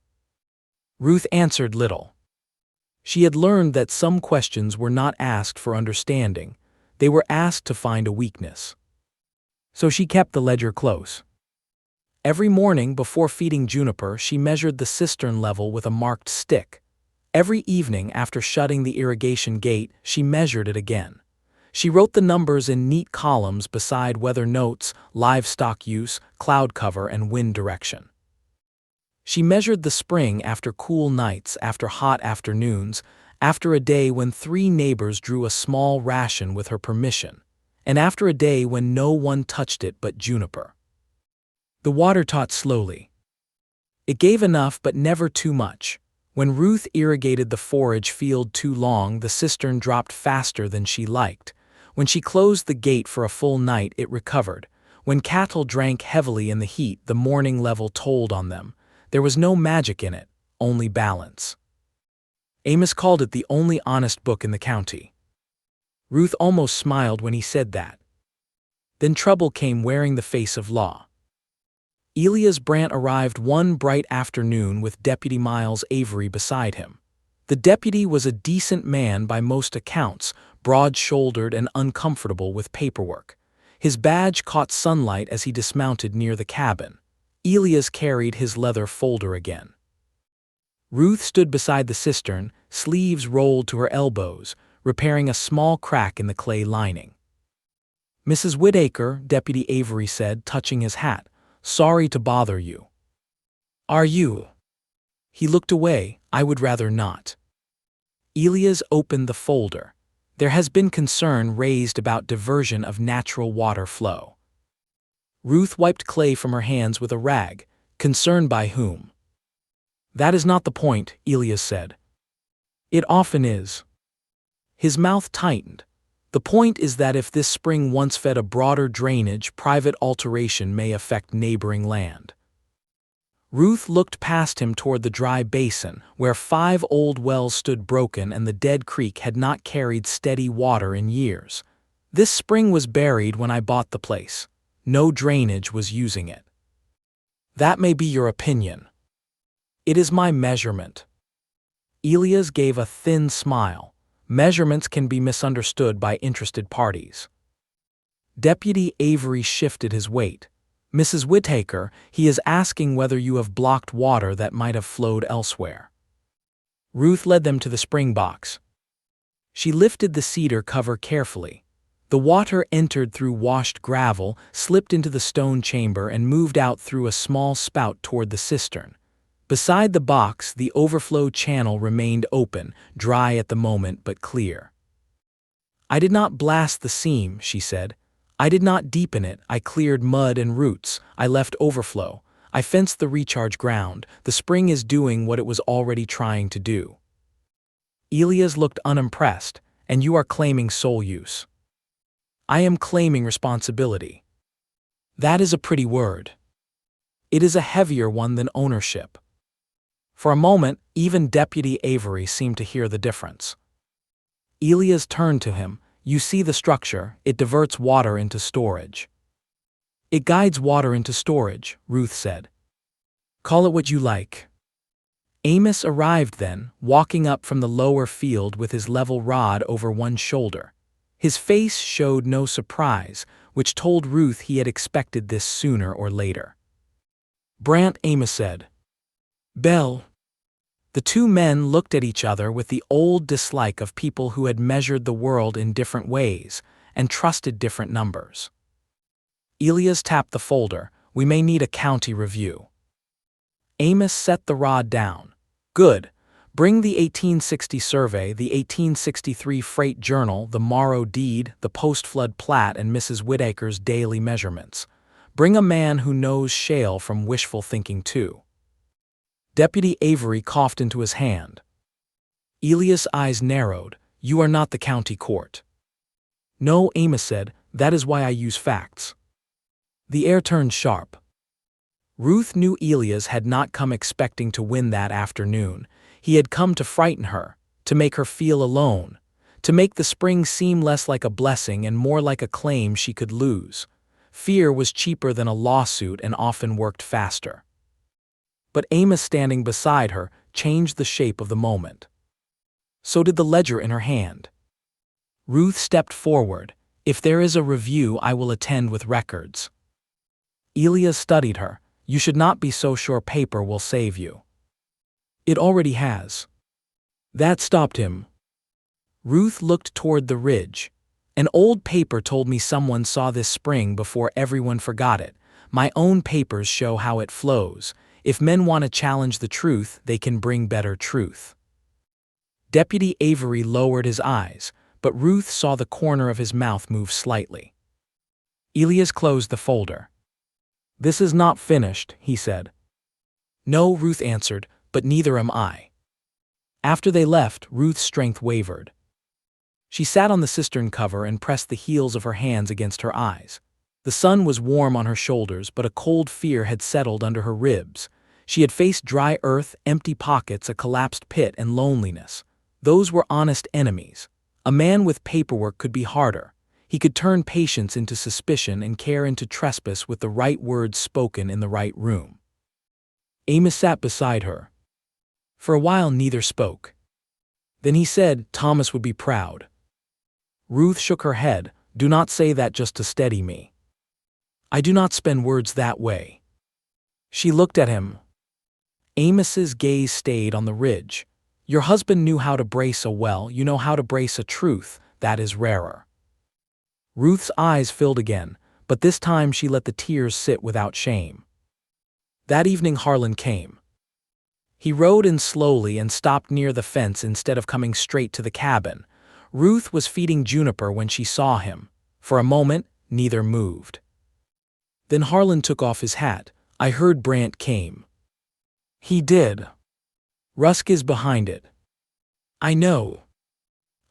[SPEAKER 1] Ruth answered little. She had learned that some questions were not asked for understanding. They were asked to find a weakness. So she kept the ledger close. Every morning before feeding Juniper, she measured the cistern level with a marked stick. Every evening after shutting the irrigation gate, she measured it again. She wrote the numbers in neat columns beside weather notes, livestock use, cloud cover, and wind direction. She measured the spring after cool nights, after hot afternoons, after a day when 3 neighbors drew a small ration with her permission, and after a day when no one touched it but Juniper. The water taught slowly. It gave enough but never too much. When Ruth irrigated the forage field too long, the cistern dropped faster than she liked. When she closed the gate for a full night, it recovered. When cattle drank heavily in the heat, the morning level told on them. There was no magic in it, only balance. Amos called it the only honest book in the county. Ruth almost smiled when he said that. Then trouble came wearing the face of law. Elias Brandt arrived one bright afternoon with Deputy Miles Avery beside him. The deputy was a decent man by most accounts, broad-shouldered and uncomfortable with paperwork. His badge caught sunlight as he dismounted near the cabin. Elias carried his leather folder again. Ruth stood beside the cistern, sleeves rolled to her elbows, repairing a small crack in the clay lining. "Mrs. Whitaker," Deputy Avery said, touching his hat, "sorry to bother you." "Are you?" He looked away. "I would rather not." Elias opened the folder. There has been concern raised about diversion of natural water flow. Ruth wiped clay from her hands with a rag. "Concerned by whom?" "That is not the point," Elias said. "It often is." His mouth tightened. "The point is that if this spring once fed a broader drainage, private alteration may affect neighboring land." Ruth looked past him toward the dry basin, where 5 old wells stood broken and the dead creek had not carried steady water in years. "This spring was buried when I bought the place. No drainage was using it." "That may be your opinion. It is my measurement." Elias gave a thin smile. Measurements can be misunderstood by interested parties. Deputy Avery shifted his weight. "Mrs. Whitaker, he is asking whether you have blocked water that might have flowed elsewhere." Ruth led them to the spring box. She lifted the cedar cover carefully. The water entered through washed gravel, slipped into the stone chamber, and moved out through a small spout toward the cistern. Beside the box, the overflow channel remained open, dry at the moment but clear. "I did not blast the seam," she said. "I did not deepen it. I cleared mud and roots. I left overflow. I fenced the recharge ground. The spring is doing what it was already trying to do." Elias looked unimpressed. "And you are claiming sole use." "I am claiming responsibility." "That is a pretty word." "It is a heavier one than ownership." For a moment, even Deputy Avery seemed to hear the difference. Elias turned to him. "You see the structure. It diverts water into storage." "It guides water into storage," Ruth said. "Call it what you like." Amos arrived then, walking up from the lower field with his level rod over one shoulder. His face showed no surprise, which told Ruth he had expected this sooner or later. "Brant," Amos said. "Belle." The two men looked at each other with the old dislike of people who had measured the world in different ways and trusted different numbers. Elias tapped the folder. "We may need a county review." Amos set the rod down. "Good. Bring the 1860 survey, the 1863 freight journal, the Morrow deed, the post-flood plat, and Mrs. Whitaker's daily measurements. Bring a man who knows shale from wishful thinking too." Deputy Avery coughed into his hand. Elias' eyes narrowed. "You are not the county court." "No," Amos said, "that is why I use facts." The air turned sharp. Ruth knew Elias had not come expecting to win that afternoon. He had come to frighten her, to make her feel alone, to make the spring seem less like a blessing and more like a claim she could lose. Fear was cheaper than a lawsuit and often worked faster. But Amos standing beside her changed the shape of the moment. So did the ledger in her hand. Ruth stepped forward. "If there is a review, I will attend with records." Elias studied her. "You should not be so sure paper will save you." "It already has." That stopped him. Ruth looked toward the ridge. "An old paper told me someone saw this spring before everyone forgot it. My own papers show how it flows. If men want to challenge the truth, they can bring better truth." Deputy Avery lowered his eyes, but Ruth saw the corner of his mouth move slightly. Elias closed the folder. "This is not finished," he said. "No," Ruth answered, "but neither am I." After they left, Ruth's strength wavered. She sat on the cistern cover and pressed the heels of her hands against her eyes. The sun was warm on her shoulders, but a cold fear had settled under her ribs. She had faced dry earth, empty pockets, a collapsed pit, and loneliness. Those were honest enemies. A man with paperwork could be harder. He could turn patience into suspicion and care into trespass with the right words spoken in the right room. Amos sat beside her. For a while neither spoke. Then he said, "Thomas would be proud." Ruth shook her head. "Do not say that just to steady me. I do not spend words that way." She looked at him. Amos's gaze stayed on the ridge. "Your husband knew how to brace a well. You know how to brace a truth. That is rarer." Ruth's eyes filled again, but this time she let the tears sit without shame. That evening Harlan came. He rode in slowly and stopped near the fence instead of coming straight to the cabin. Ruth was feeding Juniper when she saw him. For a moment, neither moved. Then Harlan took off his hat. "I heard Brant came." "He did. Rusk is behind it." "I know."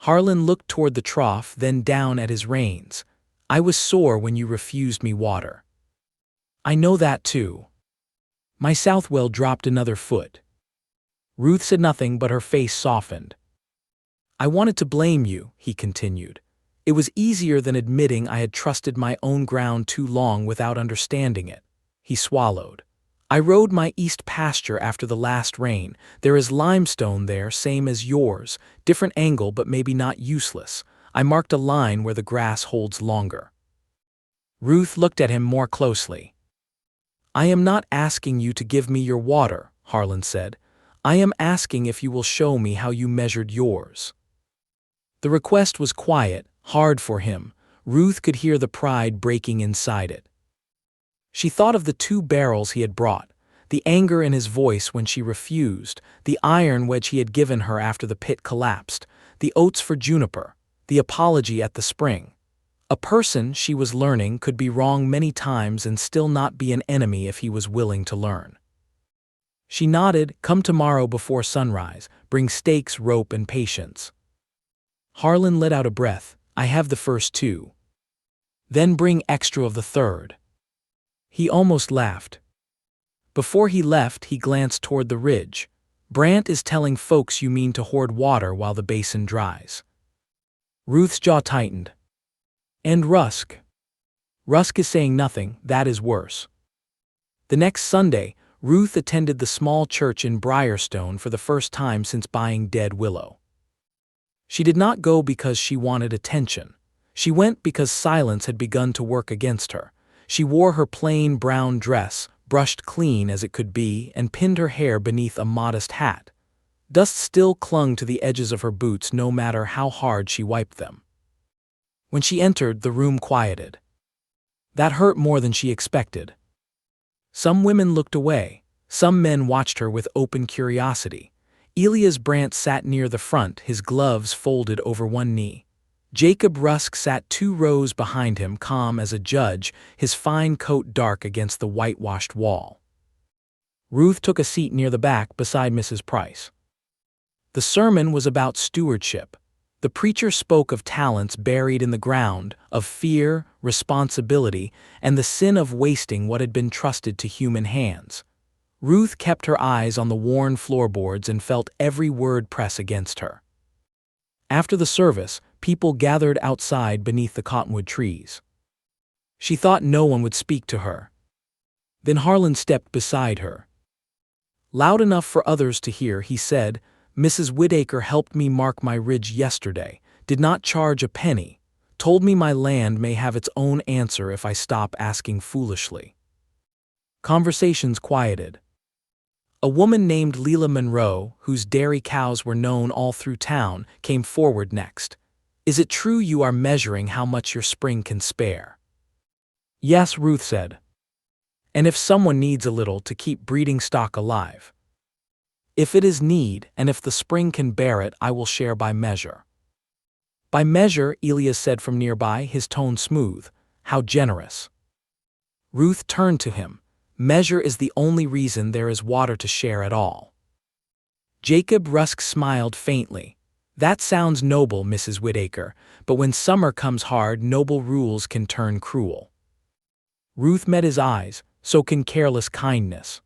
[SPEAKER 1] Harlan looked toward the trough, then down at his reins. "I was sore when you refused me water." "I know that too." My south well dropped another foot. Ruth said nothing, but her face softened. "I wanted to blame you," he continued. "It was easier than admitting I had trusted my own ground too long without understanding it." He swallowed. "I rode my east pasture after the last rain. There is limestone there, same as yours, different angle but maybe not useless. I marked a line where the grass holds longer." Ruth looked at him more closely. "I am not asking you to give me your water," Harlan said. "I am asking if you will show me how you measured yours." The request was quiet, hard for him. Ruth could hear the pride breaking inside it. She thought of the 2 barrels he had brought, the anger in his voice when she refused, the iron wedge he had given her after the pit collapsed, the oats for Juniper, the apology at the spring. A person, she was learning, could be wrong many times and still not be an enemy if he was willing to learn. She nodded. "Come tomorrow before sunrise. Bring stakes, rope, and patience." Harlan let out a breath. "I have the first 2. Then bring extra of the third." He almost laughed. Before he left, he glanced toward the ridge. "Brant is telling folks you mean to hoard water while the basin dries." Ruth's jaw tightened. "And Rusk?" "Rusk is saying nothing. That is worse." The next Sunday, Ruth attended the small church in Briarstone for the first time since buying Dead Willow. She did not go because she wanted attention. She went because silence had begun to work against her. She wore her plain brown dress, brushed clean as it could be, and pinned her hair beneath a modest hat. Dust still clung to the edges of her boots no matter how hard she wiped them. When she entered, the room quieted. That hurt more than she expected. Some women looked away. Some men watched her with open curiosity. Elias Brandt sat near the front, his gloves folded over one knee. Jacob Rusk sat 2 rows behind him, calm as a judge, his fine coat dark against the whitewashed wall. Ruth took a seat near the back beside Mrs. Price. The sermon was about stewardship. The preacher spoke of talents buried in the ground, of fear, responsibility, and the sin of wasting what had been trusted to human hands. Ruth kept her eyes on the worn floorboards and felt every word press against her. After the service, people gathered outside beneath the cottonwood trees. She thought no one would speak to her. Then Harlan stepped beside her. Loud enough for others to hear, he said, "Mrs. Whitaker helped me mark my ridge yesterday, did not charge a penny, told me my land may have its own answer if I stop asking foolishly." Conversations quieted. A woman named Leila Monroe, whose dairy cows were known all through town, came forward next. "Is it true you are measuring how much your spring can spare?" "Yes," Ruth said. "And if someone needs a little to keep breeding stock alive. If it is need, and if the spring can bear it, I will share by measure." "By measure," Elias said from nearby, his tone smooth. "How generous." Ruth turned to him. "Measure is the only reason there is water to share at all." Jacob Rusk smiled faintly. "That sounds noble, Mrs. Whitaker, but when summer comes hard, noble rules can turn cruel." Ruth met his eyes, so can careless kindness.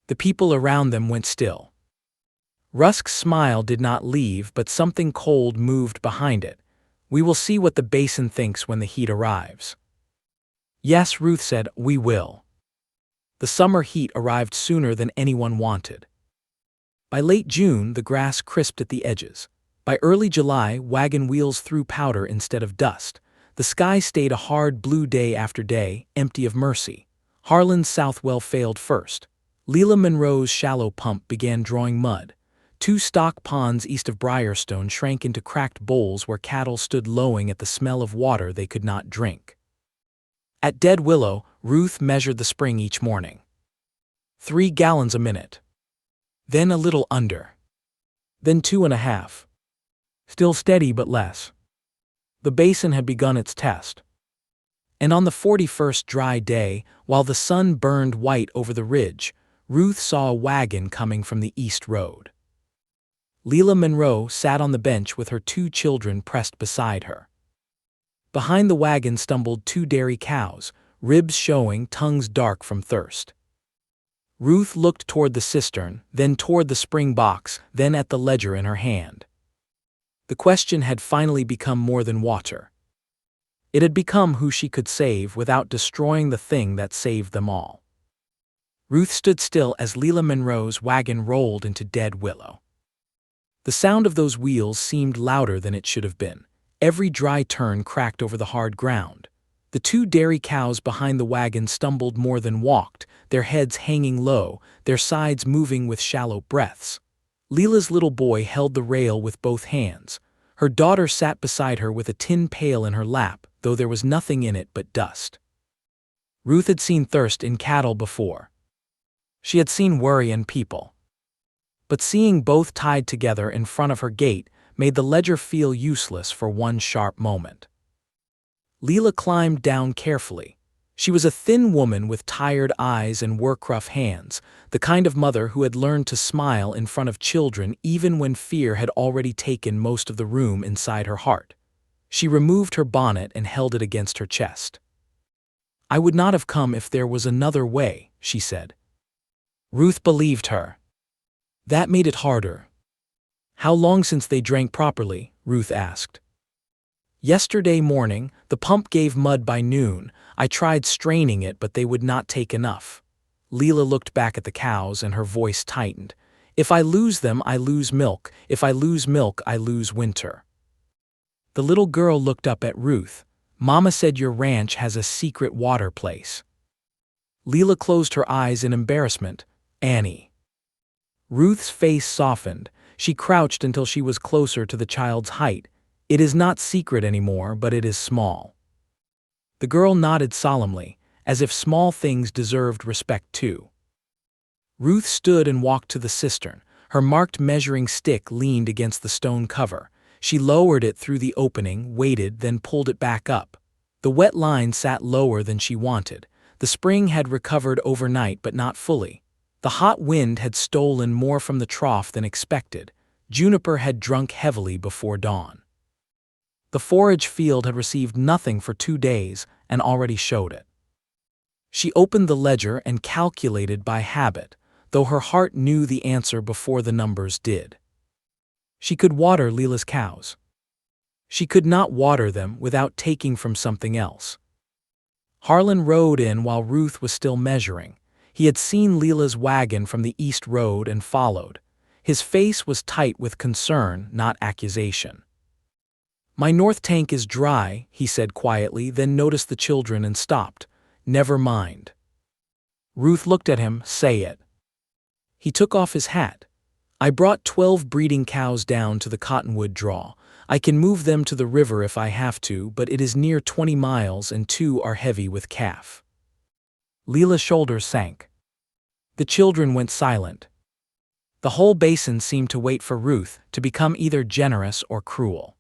[SPEAKER 1] The people around them went still. Rusk's smile did not leave, but something cold moved behind it. "We will see what the Basin thinks when the heat arrives." "Yes," Ruth said, "we will." The summer heat arrived sooner than anyone wanted. By late June, the grass crisped at the edges. By early July, wagon wheels threw powder instead of dust. The sky stayed a hard blue day after day, empty of mercy. Harlan's south well failed first. Leila Monroe's shallow pump began drawing mud. 2 stock ponds east of Briarstone shrank into cracked bowls where cattle stood lowing at the smell of water they could not drink. At Dead Willow, Ruth measured the spring each morning. 3 gallons a minute. Then a little under. Then 2.5. Still steady but less. The Basin had begun its test. And on the 41st dry day, while the sun burned white over the ridge, Ruth saw a wagon coming from the east road. Leila Monroe sat on the bench with her 2 children pressed beside her. Behind the wagon stumbled 2 dairy cows, ribs showing, tongues dark from thirst. Ruth looked toward the cistern, then toward the spring box, then at the ledger in her hand. The question had finally become more than water. It had become who she could save without destroying the thing that saved them all. Ruth stood still as Leila Monroe's wagon rolled into Dead Willow. The sound of those wheels seemed louder than it should have been. Every dry turn cracked over the hard ground. The 2 dairy cows behind the wagon stumbled more than walked, their heads hanging low, their sides moving with shallow breaths. Leila's little boy held the rail with both hands. Her daughter sat beside her with a tin pail in her lap, though there was nothing in it but dust. Ruth had seen thirst in cattle before. She had seen worry in people. But seeing both tied together in front of her gate made the ledger feel useless for one sharp moment. Leila climbed down carefully. She was a thin woman with tired eyes and work-rough hands, the kind of mother who had learned to smile in front of children even when fear had already taken most of the room inside her heart. She removed her bonnet and held it against her chest. "I would not have come if there was another way," she said. Ruth believed her. That made it harder. "How long since they drank properly?" Ruth asked. "Yesterday morning, the pump gave mud by noon. I tried straining it, but they would not take enough." Leila looked back at the cows and her voice tightened. "If I lose them, I lose milk. If I lose milk, I lose winter." The little girl looked up at Ruth. Mama said your ranch has a secret water place. Leela closed her eyes in embarrassment. Annie. Ruth's face softened. She crouched until she was closer to the child's height. It is not secret anymore, but it is small. The girl nodded solemnly, as if small things deserved respect too. Ruth stood and walked to the cistern. Her marked measuring stick leaned against the stone cover. She lowered it through the opening, waited, then pulled it back up. The wet line sat lower than she wanted. The spring had recovered overnight, but not fully. The hot wind had stolen more from the trough than expected. Juniper had drunk heavily before dawn. The forage field had received nothing for 2 days and already showed it. She opened the ledger and calculated by habit, though her heart knew the answer before the numbers did. She could water Leela's cows. She could not water them without taking from something else. Harlan rode in while Ruth was still measuring. He had seen Leela's wagon from the east road and followed. His face was tight with concern, not accusation. My north tank is dry, he said quietly, then noticed the children and stopped. Never mind. Ruth looked at him. Say it. He took off his hat. I brought 12 breeding cows down to the Cottonwood draw. I can move them to the river if I have to, but it is near 20 miles and 2 are heavy with calf. Leela's shoulders sank. The children went silent. The whole basin seemed to wait for Ruth to become either generous or cruel.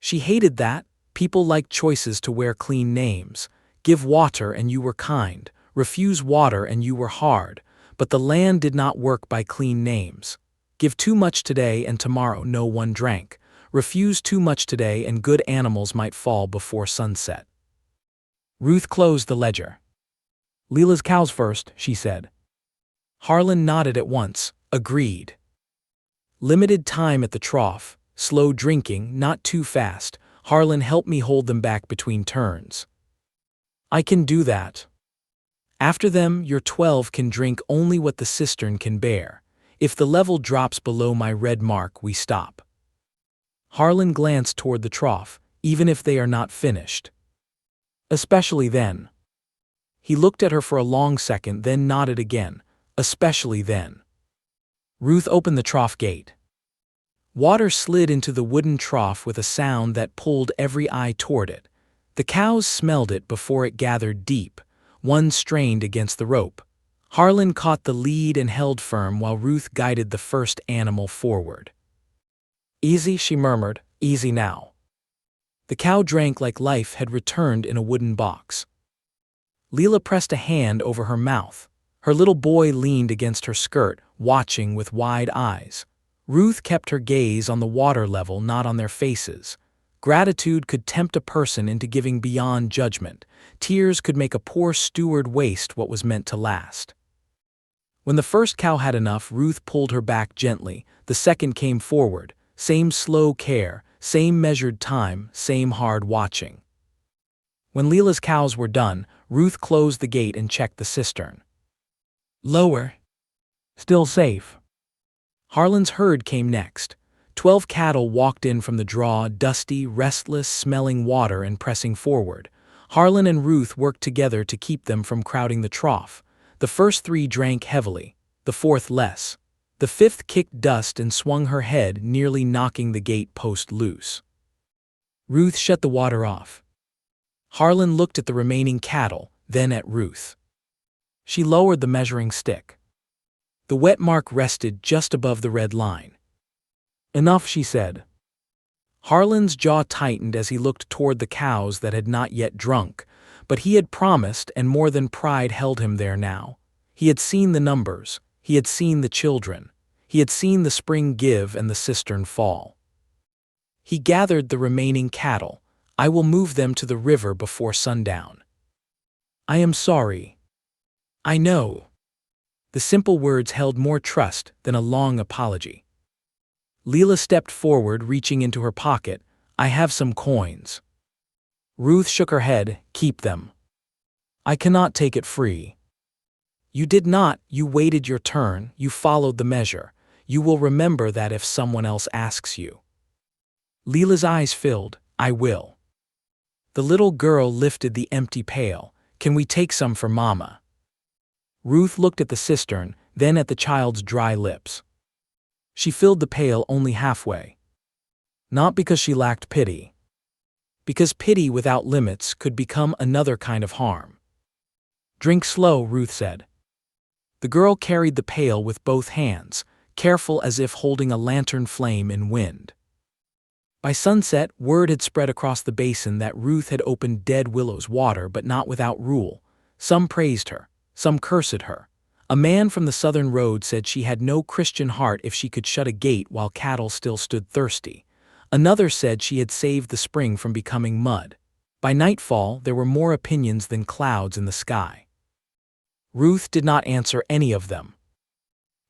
[SPEAKER 1] She hated that. People liked choices to wear clean names. Give water and you were kind. Refuse water and you were hard. But the land did not work by clean names. Give too much today and tomorrow no one drank. Refuse too much today and good animals might fall before sunset. Ruth closed the ledger. Leela's cows first, she said. Harlan nodded at once, agreed. Limited time at the trough, slow drinking, not too fast. Harlan helped me hold them back between turns. I can do that. After them, your 12 can drink only what the cistern can bear. If the level drops below my red mark, we stop. Harlan glanced toward the trough, even if they are not finished. Especially then. He looked at her for a long second, then nodded again. Especially then. Ruth opened the trough gate. Water slid into the wooden trough with a sound that pulled every eye toward it. The cows smelled it before it gathered deep. One strained against the rope. Harlan caught the lead and held firm while Ruth guided the first animal forward. Easy, she murmured, easy now. The cow drank like life had returned in a wooden box. Leela pressed a hand over her mouth. Her little boy leaned against her skirt, watching with wide eyes. Ruth kept her gaze on the water level, not on their faces. Gratitude could tempt a person into giving beyond judgment. Tears could make a poor steward waste what was meant to last. When the first cow had enough, Ruth pulled her back gently. The second came forward. Same slow care, same measured time, same hard watching. When Leela's cows were done, Ruth closed the gate and checked the cistern. Lower. Still safe. Harlan's herd came next. 12 cattle walked in from the draw, dusty, restless, smelling water and pressing forward. Harlan and Ruth worked together to keep them from crowding the trough. The first 3 drank heavily, the 4th less. The 5th kicked dust and swung her head, nearly knocking the gate post loose. Ruth shut the water off. Harlan looked at the remaining cattle, then at Ruth. She lowered the measuring stick. The wet mark rested just above the red line. Enough, she said. Harlan's jaw tightened as he looked toward the cows that had not yet drunk, but he had promised, and more than pride held him there now. He had seen the numbers. He had seen the children. He had seen the spring give and the cistern fall. He gathered the remaining cattle. I will move them to the river before sundown. I am sorry. I know. The simple words held more trust than a long apology. Leela stepped forward, reaching into her pocket. I have some coins. Ruth shook her head. Keep them. I cannot take it free. You did not. You waited your turn. You followed the measure. You will remember that if someone else asks you. Leela's eyes filled. I will. The little girl lifted the empty pail. Can we take some for Mama? Ruth looked at the cistern, then at the child's dry lips. She filled the pail only halfway. Not because she lacked pity. Because pity without limits could become another kind of harm. Drink slow, Ruth said. The girl carried the pail with both hands, careful as if holding a lantern flame in wind. By sunset, word had spread across the basin that Ruth had opened Dead Willow's water, but not without rule. Some praised her, some cursed her. A man from the southern road said she had no Christian heart if she could shut a gate while cattle still stood thirsty. Another said she had saved the spring from becoming mud. By nightfall, there were more opinions than clouds in the sky. Ruth did not answer any of them.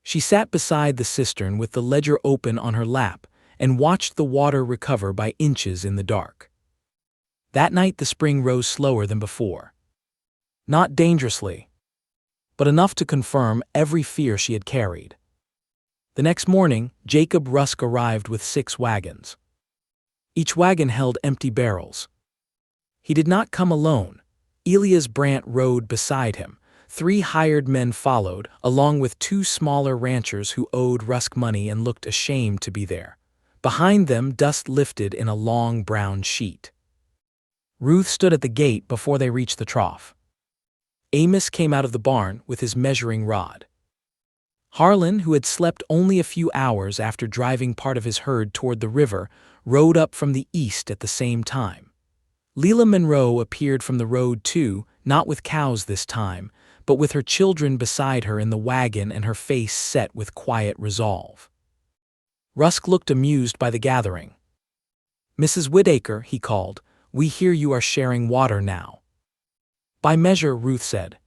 [SPEAKER 1] She sat beside the cistern with the ledger open on her lap and watched the water recover by inches in the dark. That night the spring rose slower than before. Not dangerously, but enough to confirm every fear she had carried. The next morning, Jacob Rusk arrived with 6 wagons. Each wagon held empty barrels. He did not come alone. Elias Brandt rode beside him. 3 hired men followed, along with 2 smaller ranchers who owed Rusk money and looked ashamed to be there. Behind them, dust lifted in a long brown sheet. Ruth stood at the gate before they reached the trough. Amos came out of the barn with his measuring rod. Harlan, who had slept only a few hours after driving part of his herd toward the river, rode up from the east at the same time. Leela Monroe appeared from the road too, not with cows this time, but with her children beside her in the wagon and her face set with quiet resolve. Rusk looked amused by the gathering. Mrs. Whitaker, he called, we hear you are sharing water now. By measure, Ruth said.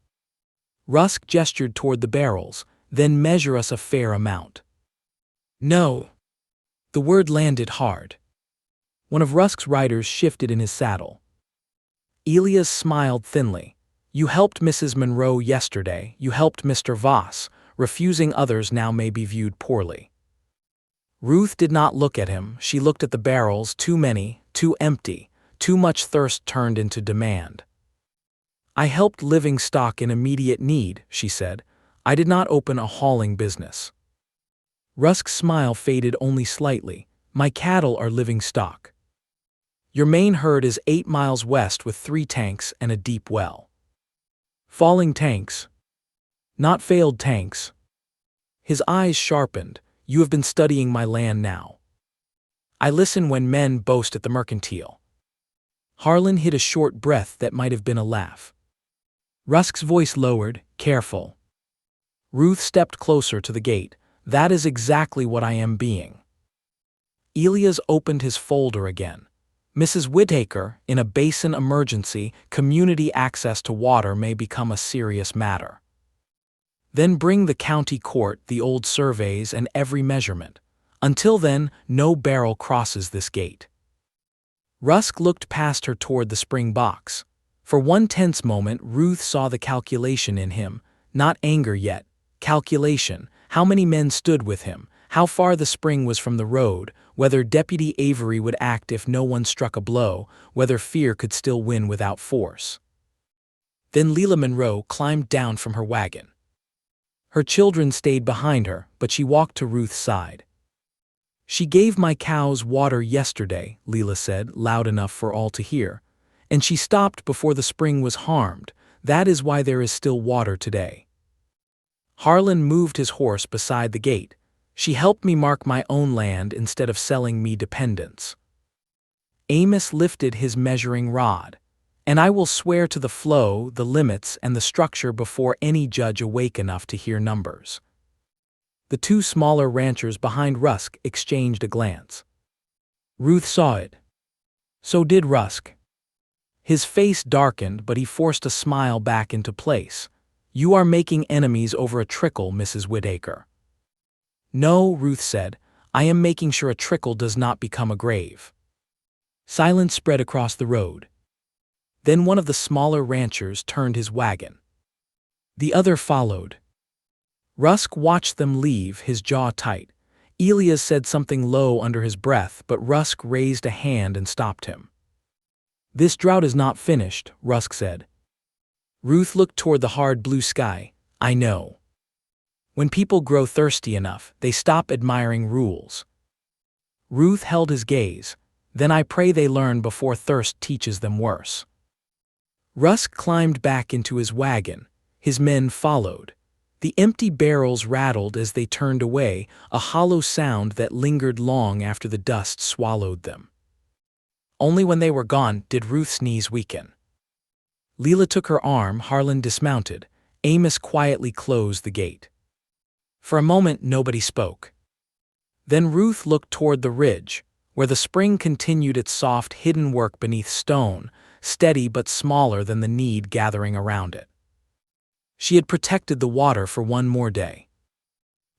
[SPEAKER 1] Rusk gestured toward the barrels, then measure us a fair amount. No. The word landed hard. One of Rusk's riders shifted in his saddle. Elias smiled thinly. You helped Mrs. Monroe yesterday, you helped Mr. Voss. Refusing others now may be viewed poorly. Ruth did not look at him, she looked at the barrels, too many, too empty, too much thirst turned into demand. I helped living stock in immediate need, she said. I did not open a hauling business. Rusk's smile faded only slightly. My cattle are living stock. Your main herd is 8 miles west with 3 tanks and a deep well. Falling tanks. Not failed tanks. His eyes sharpened. You have been studying my land now. I listen when men boast at the mercantile. Harlan hid a short breath that might have been a laugh. Rusk's voice lowered, careful. Ruth stepped closer to the gate. That is exactly what I am being. Elias opened his folder again. Mrs. Whitaker, in a Basin emergency, community access to water may become a serious matter. Then bring the county court, the old surveys, and every measurement. Until then, no barrel crosses this gate. Rusk looked past her toward the spring box. For one tense moment, Ruth saw the calculation in him, not anger yet. Calculation, how many men stood with him, how far the spring was from the road, whether Deputy Avery would act if no one struck a blow, whether fear could still win without force. Then Leela Monroe climbed down from her wagon. Her children stayed behind her, but she walked to Ruth's side. She gave my cows water yesterday, Leela said, loud enough for all to hear. And she stopped before the spring was harmed. That is why there is still water today. Harlan moved his horse beside the gate. She helped me mark my own land instead of selling me dependence. Amos lifted his measuring rod. And I will swear to the flow, the limits, and the structure before any judge awake enough to hear numbers. The 2 smaller ranchers behind Rusk exchanged a glance. Ruth saw it. So did Rusk. His face darkened, but he forced a smile back into place. You are making enemies over a trickle, Mrs. Whitaker. No, Ruth said. I am making sure a trickle does not become a grave. Silence spread across the road. Then one of the smaller ranchers turned his wagon. The other followed. Rusk watched them leave, his jaw tight. Elias said something low under his breath, but Rusk raised a hand and stopped him. "This drought is not finished," Rusk said. Ruth looked toward the hard blue sky. "I know. When people grow thirsty enough, they stop admiring rules." Ruth held his gaze. "Then I pray they learn before thirst teaches them worse." Rusk climbed back into his wagon. His men followed. The empty barrels rattled as they turned away, a hollow sound that lingered long after the dust swallowed them. Only when they were gone did Ruth's knees weaken. Leela took her arm, Harlan dismounted. Amos quietly closed the gate. For a moment nobody spoke. Then Ruth looked toward the ridge, where the spring continued its soft hidden work beneath stone, steady but smaller than the need gathering around it. She had protected the water for one more day.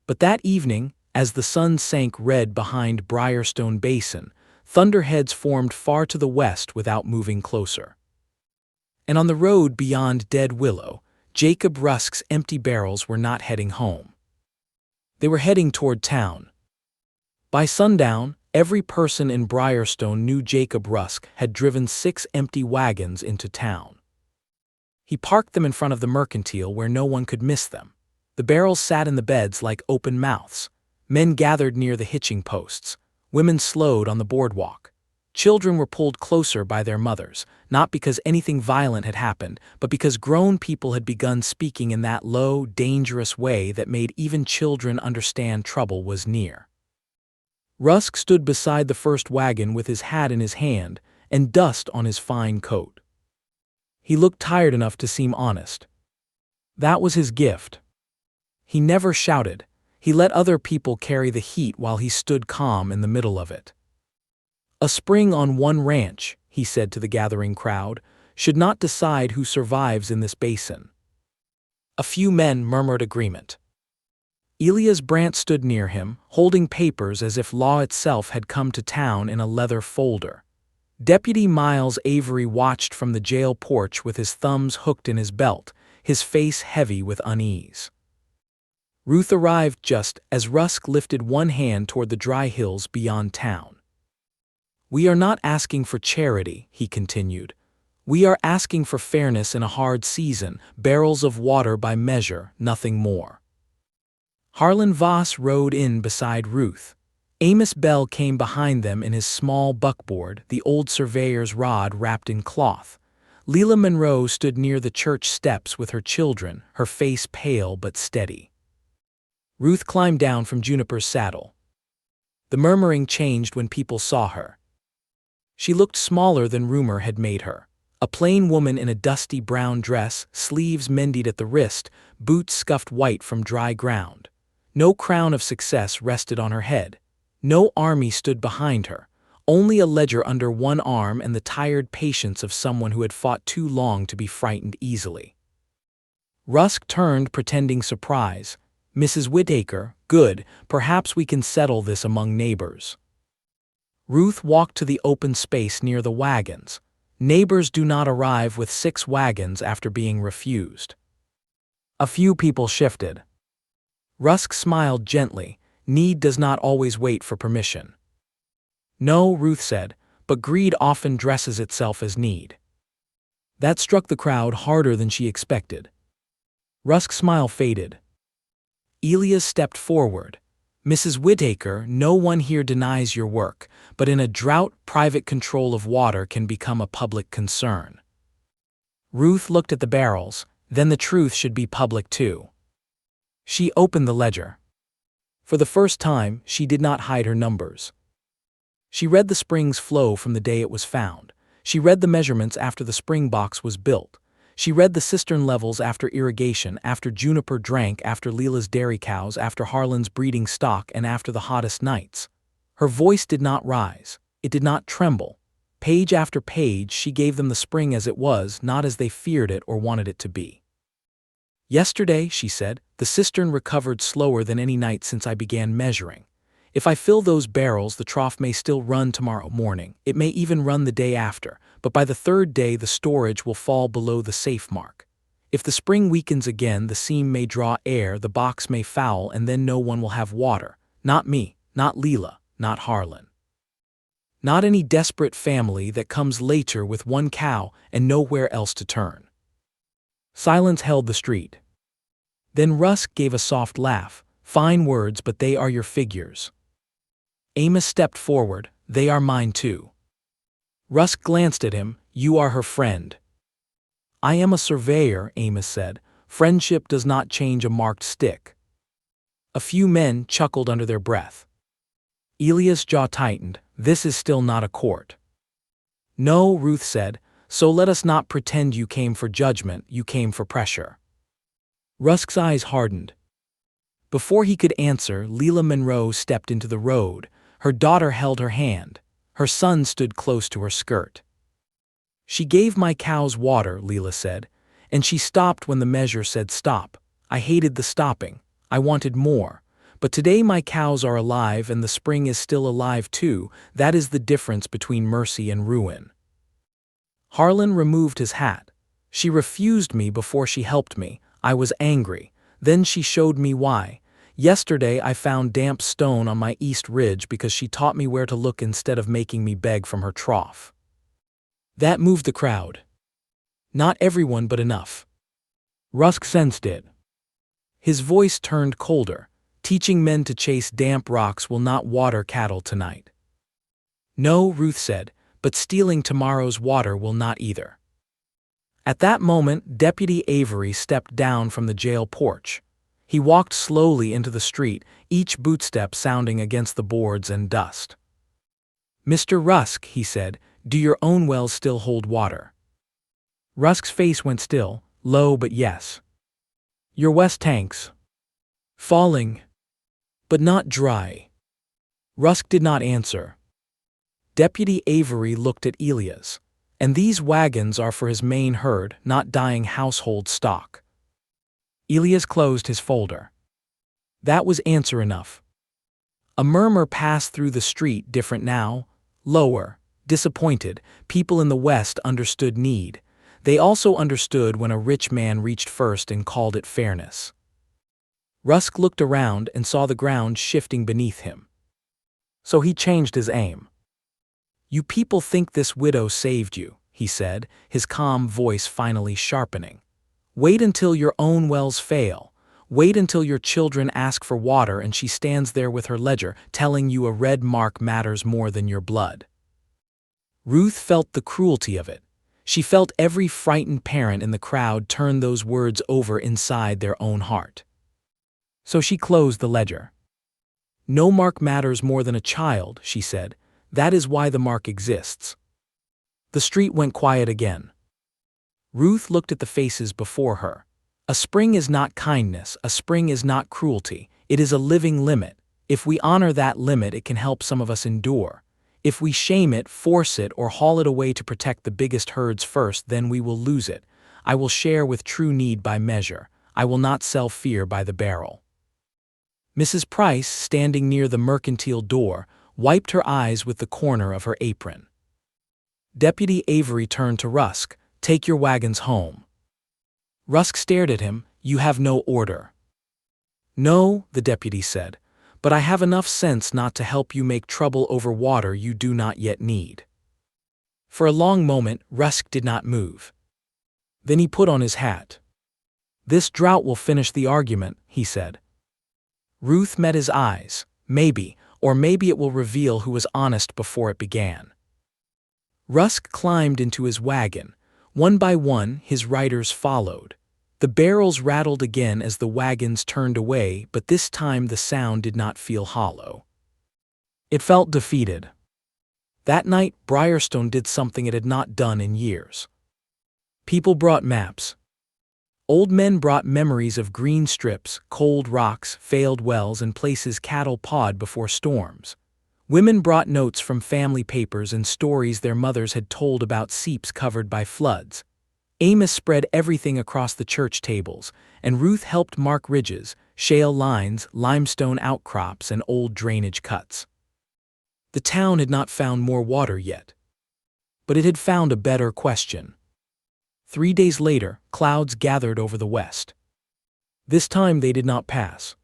[SPEAKER 1] But that evening, as the sun sank red behind Briarstone Basin, thunderheads formed far to the west without moving closer. And on the road beyond Dead Willow, Jacob Rusk's empty barrels were not heading home. They were heading toward town. By sundown, every person in Briarstone knew Jacob Rusk had driven 6 empty wagons into town. He parked them in front of the mercantile where no one could miss them. The barrels sat in the beds like open mouths. Men gathered near the hitching posts. Women slowed on the boardwalk. Children were pulled closer by their mothers, not because anything violent had happened, but because grown people had begun speaking in that low, dangerous way that made even children understand trouble was near. Rusk stood beside the first wagon with his hat in his hand and dust on his fine coat. He looked tired enough to seem honest. That was his gift. He never shouted. He let other people carry the heat while he stood calm in the middle of it. "A spring on one ranch," he said to the gathering crowd, "should not decide who survives in this basin." A few men murmured agreement. Elias Brandt stood near him, holding papers as if law itself had come to town in a leather folder. Deputy Miles Avery watched from the jail porch with his thumbs hooked in his belt, his face heavy with unease. Ruth arrived just as Rusk lifted one hand toward the dry hills beyond town. "We are not asking for charity," he continued. "We are asking for fairness in a hard season, barrels of water by measure, nothing more." Harlan Voss rode in beside Ruth. Amos Bell came behind them in his small buckboard, the old surveyor's rod wrapped in cloth. Leela Monroe stood near the church steps with her children, her face pale but steady. Ruth climbed down from Juniper's saddle. The murmuring changed when people saw her. She looked smaller than rumor had made her. A plain woman in a dusty brown dress, sleeves mended at the wrist, boots scuffed white from dry ground. No crown of success rested on her head. No army stood behind her, only a ledger under one arm and the tired patience of someone who had fought too long to be frightened easily. Rusk turned, pretending surprise. "Mrs. Whitaker, good, perhaps we can settle this among neighbors." Ruth walked to the open space near the wagons. Neighbors do not arrive with 6 wagons after being refused. A few people shifted. Rusk smiled gently. Need does not always wait for permission. "No," Ruth said, "but greed often dresses itself as need." That struck the crowd harder than she expected. Rusk's smile faded. Elias stepped forward. "Mrs. Whitaker, no one here denies your work, but in a drought, private control of water can become a public concern." Ruth looked at the barrels, then the truth should be public too. She opened the ledger. For the first time, she did not hide her numbers. She read the spring's flow from the day it was found. She read the measurements after the spring box was built. She read the cistern levels after irrigation, after Juniper drank, after Leela's dairy cows, after Harlan's breeding stock, and after the hottest nights. Her voice did not rise. It did not tremble. Page after page, she gave them the spring as it was, not as they feared it or wanted it to be. "Yesterday," she said, "the cistern recovered slower than any night since I began measuring. If I fill those barrels, the trough may still run tomorrow morning. It may even run the day after, but by the 3rd day the storage will fall below the safe mark. If the spring weakens again, the seam may draw air, the box may foul, and then no one will have water. Not me, not Leela, not Harlan. Not any desperate family that comes later with one cow and nowhere else to turn. Silence held the street. Then Rusk gave a soft laugh. Fine words, but they are your figures. Amos stepped forward. They are mine too. Rusk glanced at him. You are her friend. I am a surveyor, Amos said. Friendship does not change a marked stick. A few men chuckled under their breath. Elia's jaw tightened. This is still not a court. No, Ruth said, so let us not pretend you came for judgment, you came for pressure. Rusk's eyes hardened. Before he could answer, Leela Monroe stepped into the road. Her daughter held her hand. Her son stood close to her skirt. She gave my cows water, Leela said, and she stopped when the measure said stop. I hated the stopping. I wanted more. But today my cows are alive and the spring is still alive too. That is the difference between mercy and ruin. Harlan removed his hat. She refused me before she helped me. I was angry. Then she showed me why. Yesterday I found damp stone on my east ridge because she taught me where to look instead of making me beg from her trough. That moved the crowd. Not everyone, but enough. Rusk sensed it. His voice turned colder. Teaching men to chase damp rocks will not water cattle tonight. No, Ruth said, but stealing tomorrow's water will not either. At that moment, Deputy Avery stepped down from the jail porch. He walked slowly into the street, each bootstep sounding against the boards and dust. Mr. Rusk, he said, do your own wells still hold water? Rusk's face went still, low but yes. Your west tanks. Falling. But not dry. Rusk did not answer. Deputy Avery looked at Elias. And these wagons are for his main herd, not dying household stock. Elias closed his folder. That was answer enough. A murmur passed through the street, different now, lower, disappointed. People in the West understood need. They also understood when a rich man reached first and called it fairness. Rusk looked around and saw the ground shifting beneath him. So he changed his aim. You people think this widow saved you, he said, his calm voice finally sharpening. Wait until your own wells fail. Wait until your children ask for water and she stands there with her ledger telling you a red mark matters more than your blood. Ruth felt the cruelty of it. She felt every frightened parent in the crowd turn those words over inside their own heart. So she closed the ledger. No mark matters more than a child, she said. That is why the mark exists. The street went quiet again. Ruth looked at the faces before her. A spring is not kindness, a spring is not cruelty, it is a living limit. If we honor that limit, it can help some of us endure. If we shame it, force it, or haul it away to protect the biggest herds first, then we will lose it. I will share with true need by measure. I will not sell fear by the barrel. Mrs. Price, standing near the mercantile door, wiped her eyes with the corner of her apron. Deputy Avery turned to Rusk. Take your wagons home. Rusk stared at him. You have no order. No, the deputy said, but I have enough sense not to help you make trouble over water you do not yet need. For a long moment, Rusk did not move. Then he put on his hat. This drought will finish the argument, he said. Ruth met his eyes. Maybe, or maybe it will reveal who was honest before it began. Rusk climbed into his wagon. One by one, his riders followed. The barrels rattled again as the wagons turned away, but this time the sound did not feel hollow. It felt defeated. That night, Briarstone did something it had not done in years. People brought maps. Old men brought memories of green strips, cold rocks, failed wells, and places cattle pawed before storms. Women brought notes from family papers and stories their mothers had told about seeps covered by floods. Amos spread everything across the church tables, and Ruth helped mark ridges, shale lines, limestone outcrops, and old drainage cuts. The town had not found more water yet. But it had found a better question. 3 days later, clouds gathered over the west. This time they did not pass.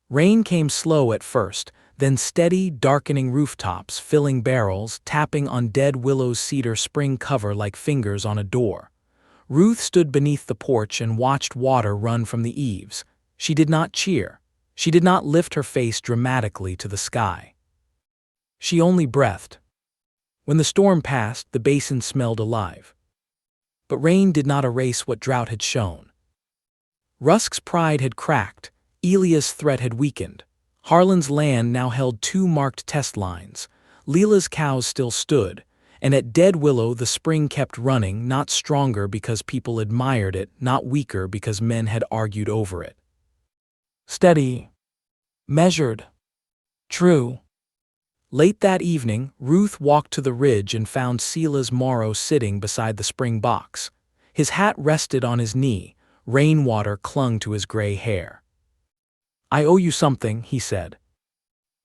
[SPEAKER 1] Rain came slow at first, then steady, darkening rooftops, filling barrels, tapping on Dead Willow's cedar spring cover like fingers on a door. Ruth stood beneath the porch and watched water run from the eaves. She did not cheer. She did not lift her face dramatically to the sky. She only breathed. When the storm passed, the basin smelled alive. But rain did not erase what drought had shown. Rusk's pride had cracked. Elia's threat had weakened. Harlan's land now held 2 marked test lines. Leela's cows still stood, and at Dead Willow the spring kept running, not stronger because people admired it, not weaker because men had argued over it. Steady. Measured. True. Late that evening, Ruth walked to the ridge and found Silas Morrow sitting beside the spring box. His hat rested on his knee. Rainwater clung to his gray hair. "I owe you something," he said.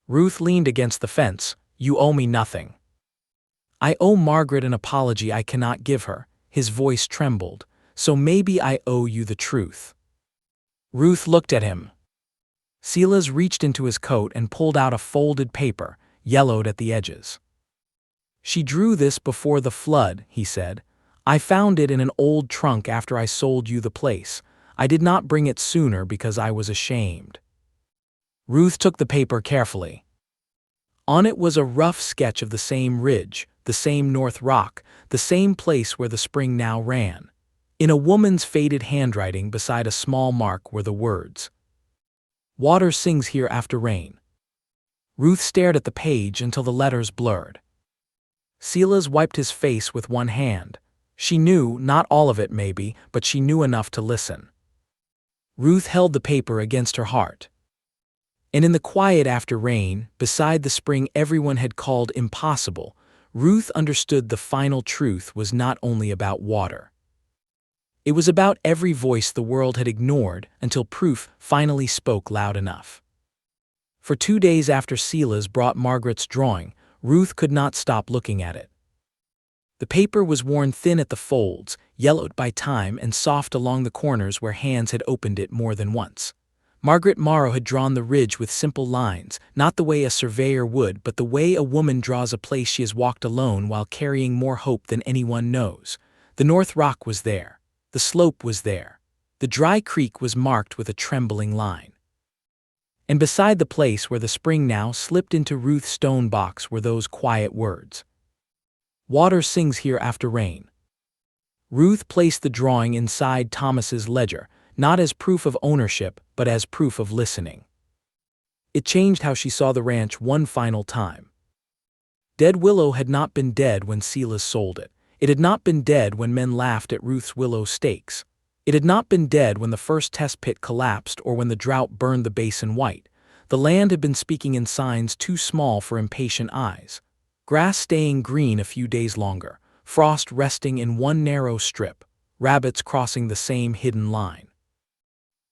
[SPEAKER 1] Ruth leaned against the fence. "You owe me nothing." "I owe Margaret an apology I cannot give her." His voice trembled. "So maybe I owe you the truth." Ruth looked at him. Silas reached into his coat and pulled out a folded paper, yellowed at the edges. "She drew this before the flood," he said. "I found it in an old trunk after I sold you the place. I did not bring it sooner because I was ashamed." Ruth took the paper carefully. On it was a rough sketch of the same ridge, the same North Rock, the same place where the spring now ran. In a woman's faded handwriting beside a small mark were the words, "Water sings here after rain." Ruth stared at the page until the letters blurred. Silas wiped his face with one hand. She knew, not all of it maybe, but she knew enough to listen. Ruth held the paper against her heart. And in the quiet after rain, beside the spring everyone had called impossible, Ruth understood the final truth was not only about water. It was about every voice the world had ignored until proof finally spoke loud enough. For 2 days after Silas brought Margaret's drawing, Ruth could not stop looking at it. The paper was worn thin at the folds, yellowed by time and soft along the corners where hands had opened it more than once. Margaret Morrow had drawn the ridge with simple lines, not the way a surveyor would, but the way a woman draws a place she has walked alone while carrying more hope than anyone knows. The North Rock was there. The slope was there. The dry creek was marked with a trembling line. And beside the place where the spring now slipped into Ruth's stone box were those quiet words. "Water sings here after rain." Ruth placed the drawing inside Thomas's ledger, not as proof of ownership, but as proof of listening. It changed how she saw the ranch one final time. Dead Willow had not been dead when Silas sold it. It had not been dead when men laughed at Ruth's willow stakes. It had not been dead when the first test pit collapsed or when the drought burned the basin white. The land had been speaking in signs too small for impatient eyes. Grass staying green a few days longer, frost resting in one narrow strip, rabbits crossing the same hidden line.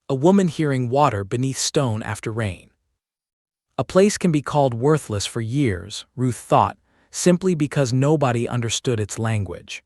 [SPEAKER 1] A woman hearing water beneath stone after rain. A place can be called worthless for years, Ruth thought, simply because nobody understood its language.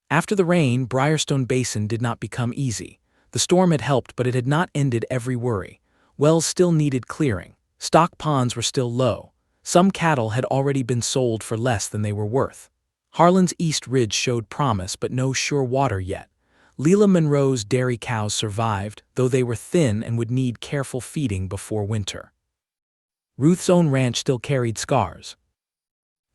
[SPEAKER 1] After the rain, Briarstone Basin did not become easy. The storm had helped, but it had not ended every worry. Wells still needed clearing. Stock ponds were still low. Some cattle had already been sold for less than they were worth. Harlan's East Ridge showed promise, but no sure water yet. Leela Monroe's dairy cows survived, though they were thin and would need careful feeding before winter. Ruth's own ranch still carried scars.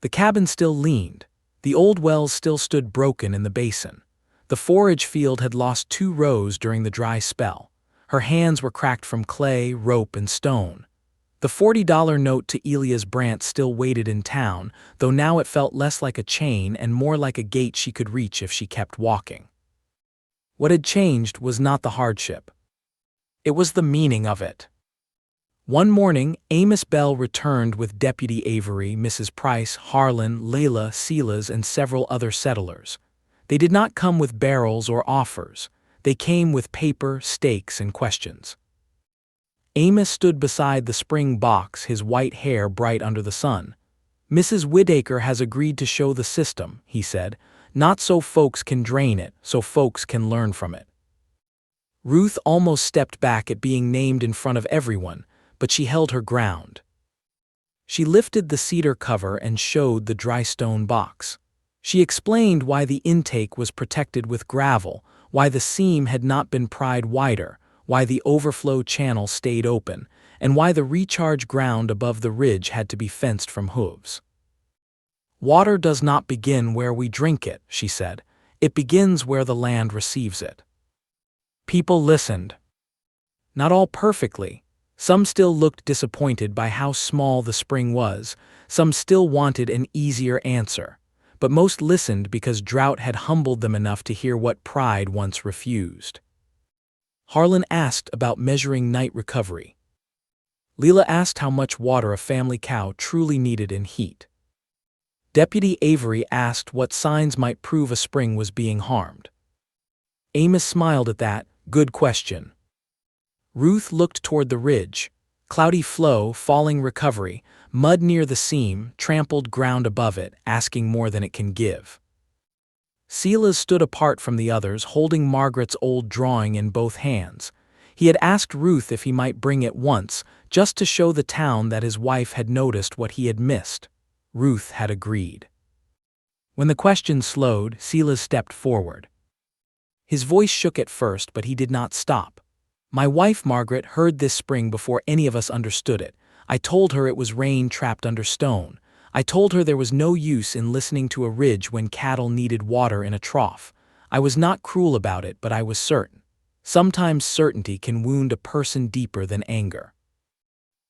[SPEAKER 1] The cabin still leaned. The old wells still stood broken in the basin. The forage field had lost 2 rows during the dry spell. Her hands were cracked from clay, rope, and stone. The $40 note to Elia's Brant still waited in town, though now it felt less like a chain and more like a gate she could reach if she kept walking. What had changed was not the hardship. It was the meaning of it. One morning, Amos Bell returned with Deputy Avery, Mrs. Price, Harlan, Layla, Silas, and several other settlers. They did not come with barrels or offers. They came with paper, stakes, and questions. Amos stood beside the spring box, his white hair bright under the sun. "Mrs. Whitaker has agreed to show the system," he said, "not so folks can drain it, so folks can learn from it." Ruth almost stepped back at being named in front of everyone, but she held her ground. She lifted the cedar cover and showed the dry stone box. She explained why the intake was protected with gravel, why the seam had not been pried wider, why the overflow channel stayed open, and why the recharge ground above the ridge had to be fenced from hooves. "Water does not begin where we drink it," she said. "It begins where the land receives it." People listened. Not all perfectly. Some still looked disappointed by how small the spring was, some still wanted an easier answer, but most listened because drought had humbled them enough to hear what pride once refused. Harlan asked about measuring night recovery. Leela asked how much water a family cow truly needed in heat. Deputy Avery asked what signs might prove a spring was being harmed. Amos smiled at that. Good question. Ruth looked toward the ridge. Cloudy flow, falling recovery, mud near the seam, trampled ground above it, asking more than it can give. Silas stood apart from the others, holding Margaret's old drawing in both hands. He had asked Ruth if he might bring it once, just to show the town that his wife had noticed what he had missed. Ruth had agreed. When the question slowed, Silas stepped forward. His voice shook at first, but he did not stop. "My wife Margaret heard this spring before any of us understood it. I told her it was rain trapped under stone. I told her there was no use in listening to a ridge when cattle needed water in a trough. I was not cruel about it, but I was certain. Sometimes certainty can wound a person deeper than anger."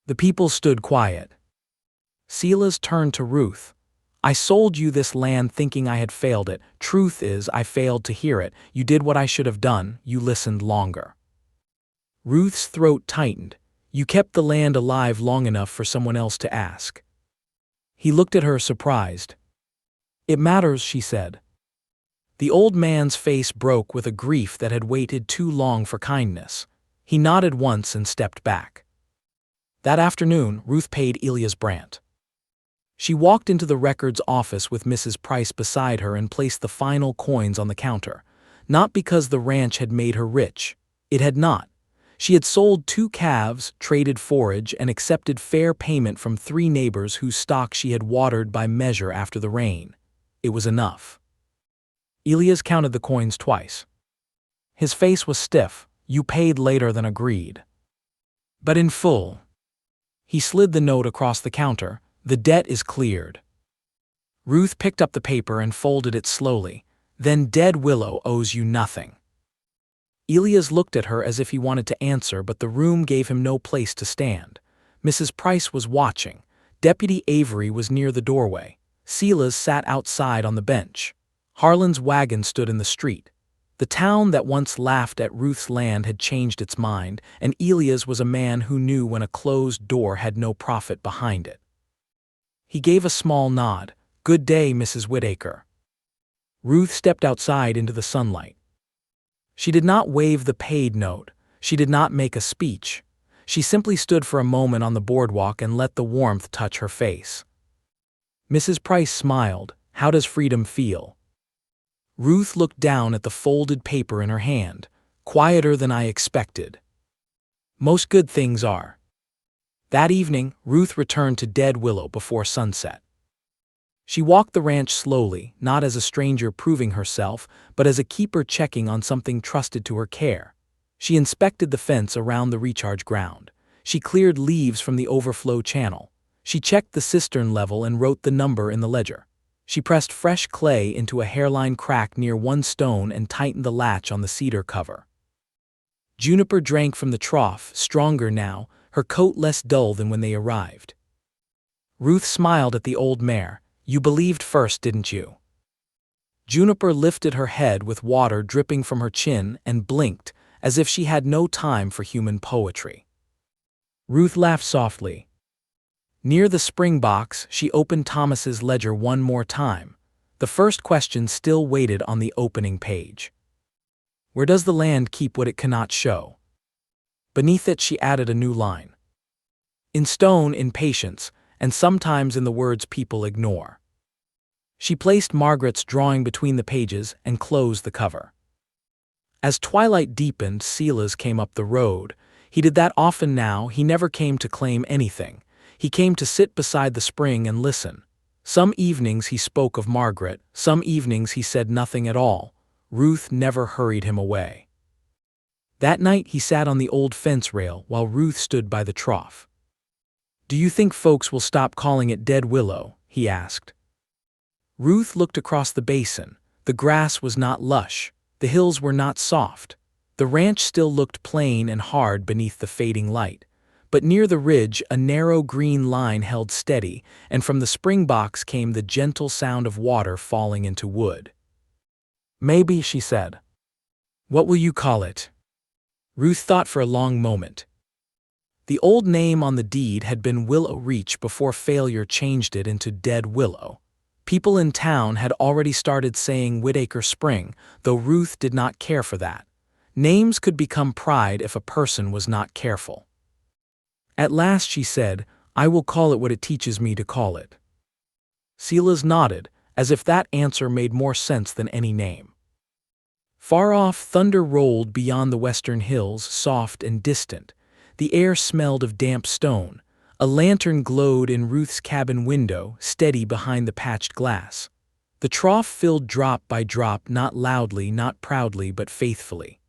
[SPEAKER 1] The people stood quiet. Silas turned to Ruth. "I sold you this land thinking I had failed it. Truth is, I failed to hear it. You did what I should have done. You listened longer." Ruth's throat tightened. "You kept the land alive long enough for someone else to ask." He looked at her, surprised. "It matters," she said. The old man's face broke with a grief that had waited too long for kindness. He nodded once and stepped back. That afternoon, Ruth paid Elias Brandt. She walked into the records office with Mrs. Price beside her and placed the final coins on the counter. Not because the ranch had made her rich. It had not. She had sold 2 calves, traded forage, and accepted fair payment from 3 neighbors whose stock she had watered by measure after the rain. It was enough. Elias counted the coins twice. His face was stiff. "You paid later than agreed." "But in full." He slid the note across the counter. "The debt is cleared." Ruth picked up the paper and folded it slowly. "Then Dead Willow owes you nothing." Elias looked at her as if he wanted to answer, but the room gave him no place to stand. Mrs. Price was watching. Deputy Avery was near the doorway. Silas sat outside on the bench. Harlan's wagon stood in the street. The town that once laughed at Ruth's land had changed its mind, and Elias was a man who knew when a closed door had no profit behind it. He gave a small nod. "Good day, Mrs. Whitaker." Ruth stepped outside into the sunlight. She did not wave the paid note. She did not make a speech. She simply stood for a moment on the boardwalk and let the warmth touch her face. Mrs. Price smiled. "How does freedom feel?" Ruth looked down at the folded paper in her hand. "Quieter than I expected." "Most good things are." That evening, Ruth returned to Dead Willow before sunset. She walked the ranch slowly, not as a stranger proving herself, but as a keeper checking on something trusted to her care. She inspected the fence around the recharge ground. She cleared leaves from the overflow channel. She checked the cistern level and wrote the number in the ledger. She pressed fresh clay into a hairline crack near one stone and tightened the latch on the cedar cover. Juniper drank from the trough, stronger now, her coat less dull than when they arrived. Ruth smiled at the old mare. "You believed first, didn't you?" Juniper lifted her head with water dripping from her chin and blinked, as if she had no time for human poetry. Ruth laughed softly. Near the spring box, she opened Thomas's ledger one more time. The first question still waited on the opening page. "Where does the land keep what it cannot show?" Beneath it she added a new line. "In stone, in patience, and sometimes in the words people ignore." She placed Margaret's drawing between the pages and closed the cover. As twilight deepened, Silas came up the road. He did that often now. He never came to claim anything. He came to sit beside the spring and listen. Some evenings he spoke of Margaret, some evenings he said nothing at all. Ruth never hurried him away. That night he sat on the old fence rail while Ruth stood by the trough. "Do you think folks will stop calling it Dead Willow?" he asked. Ruth looked across the basin. The grass was not lush. The hills were not soft. The ranch still looked plain and hard beneath the fading light. But near the ridge a narrow green line held steady, and from the springbox came the gentle sound of water falling into wood. "Maybe," she said. "What will you call it?" Ruth thought for a long moment. The old name on the deed had been Willow Reach before failure changed it into Dead Willow. People in town had already started saying Whitaker Spring, though Ruth did not care for that. Names could become pride if a person was not careful. At last she said, "I will call it what it teaches me to call it." Silas nodded, as if that answer made more sense than any name. Far off, thunder rolled beyond the western hills, soft and distant. The air smelled of damp stone. A lantern glowed in Ruth's cabin window, steady behind the patched glass. The trough filled drop by drop, not loudly, not proudly, but faithfully.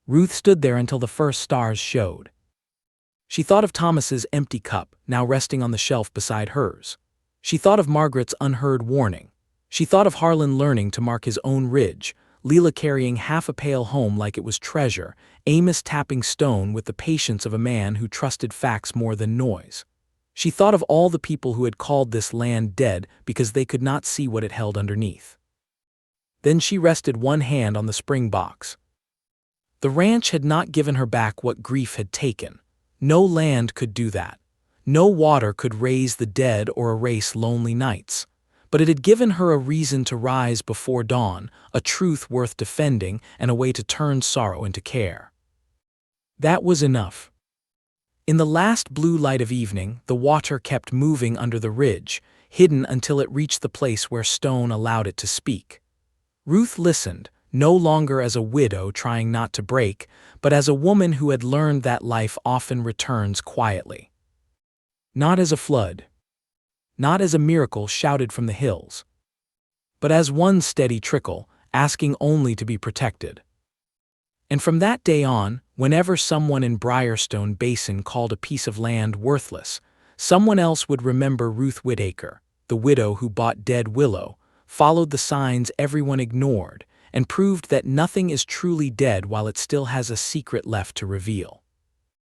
[SPEAKER 1] Ruth stood there until the first stars showed. She thought of Thomas's empty cup, now resting on the shelf beside hers. She thought of Margaret's unheard warning. She thought of Harlan learning to mark his own ridge, Leela carrying half a pail home like it was treasure, Amos tapping stone with the patience of a man who trusted facts more than noise. She thought of all the people who had called this land dead because they could not see what it held underneath. Then she rested one hand on the spring box. The ranch had not given her back what grief had taken. No land could do that. No water could raise the dead or erase lonely nights. But it had given her a reason to rise before dawn, a truth worth defending, and a way to turn sorrow into care. That was enough. In the last blue light of evening, the water kept moving under the ridge, hidden until it reached the place where stone allowed it to speak. Ruth listened, no longer as a widow trying not to break, but as a woman who had learned that life often returns quietly. Not as a flood. Not as a miracle shouted from the hills, but as one steady trickle, asking only to be protected. And from that day on, whenever someone in Briarstone Basin called a piece of land worthless, someone else would remember Ruth Whitaker, the widow who bought Dead Willow, followed the signs everyone ignored, and proved that nothing is truly dead while it still has a secret left to reveal.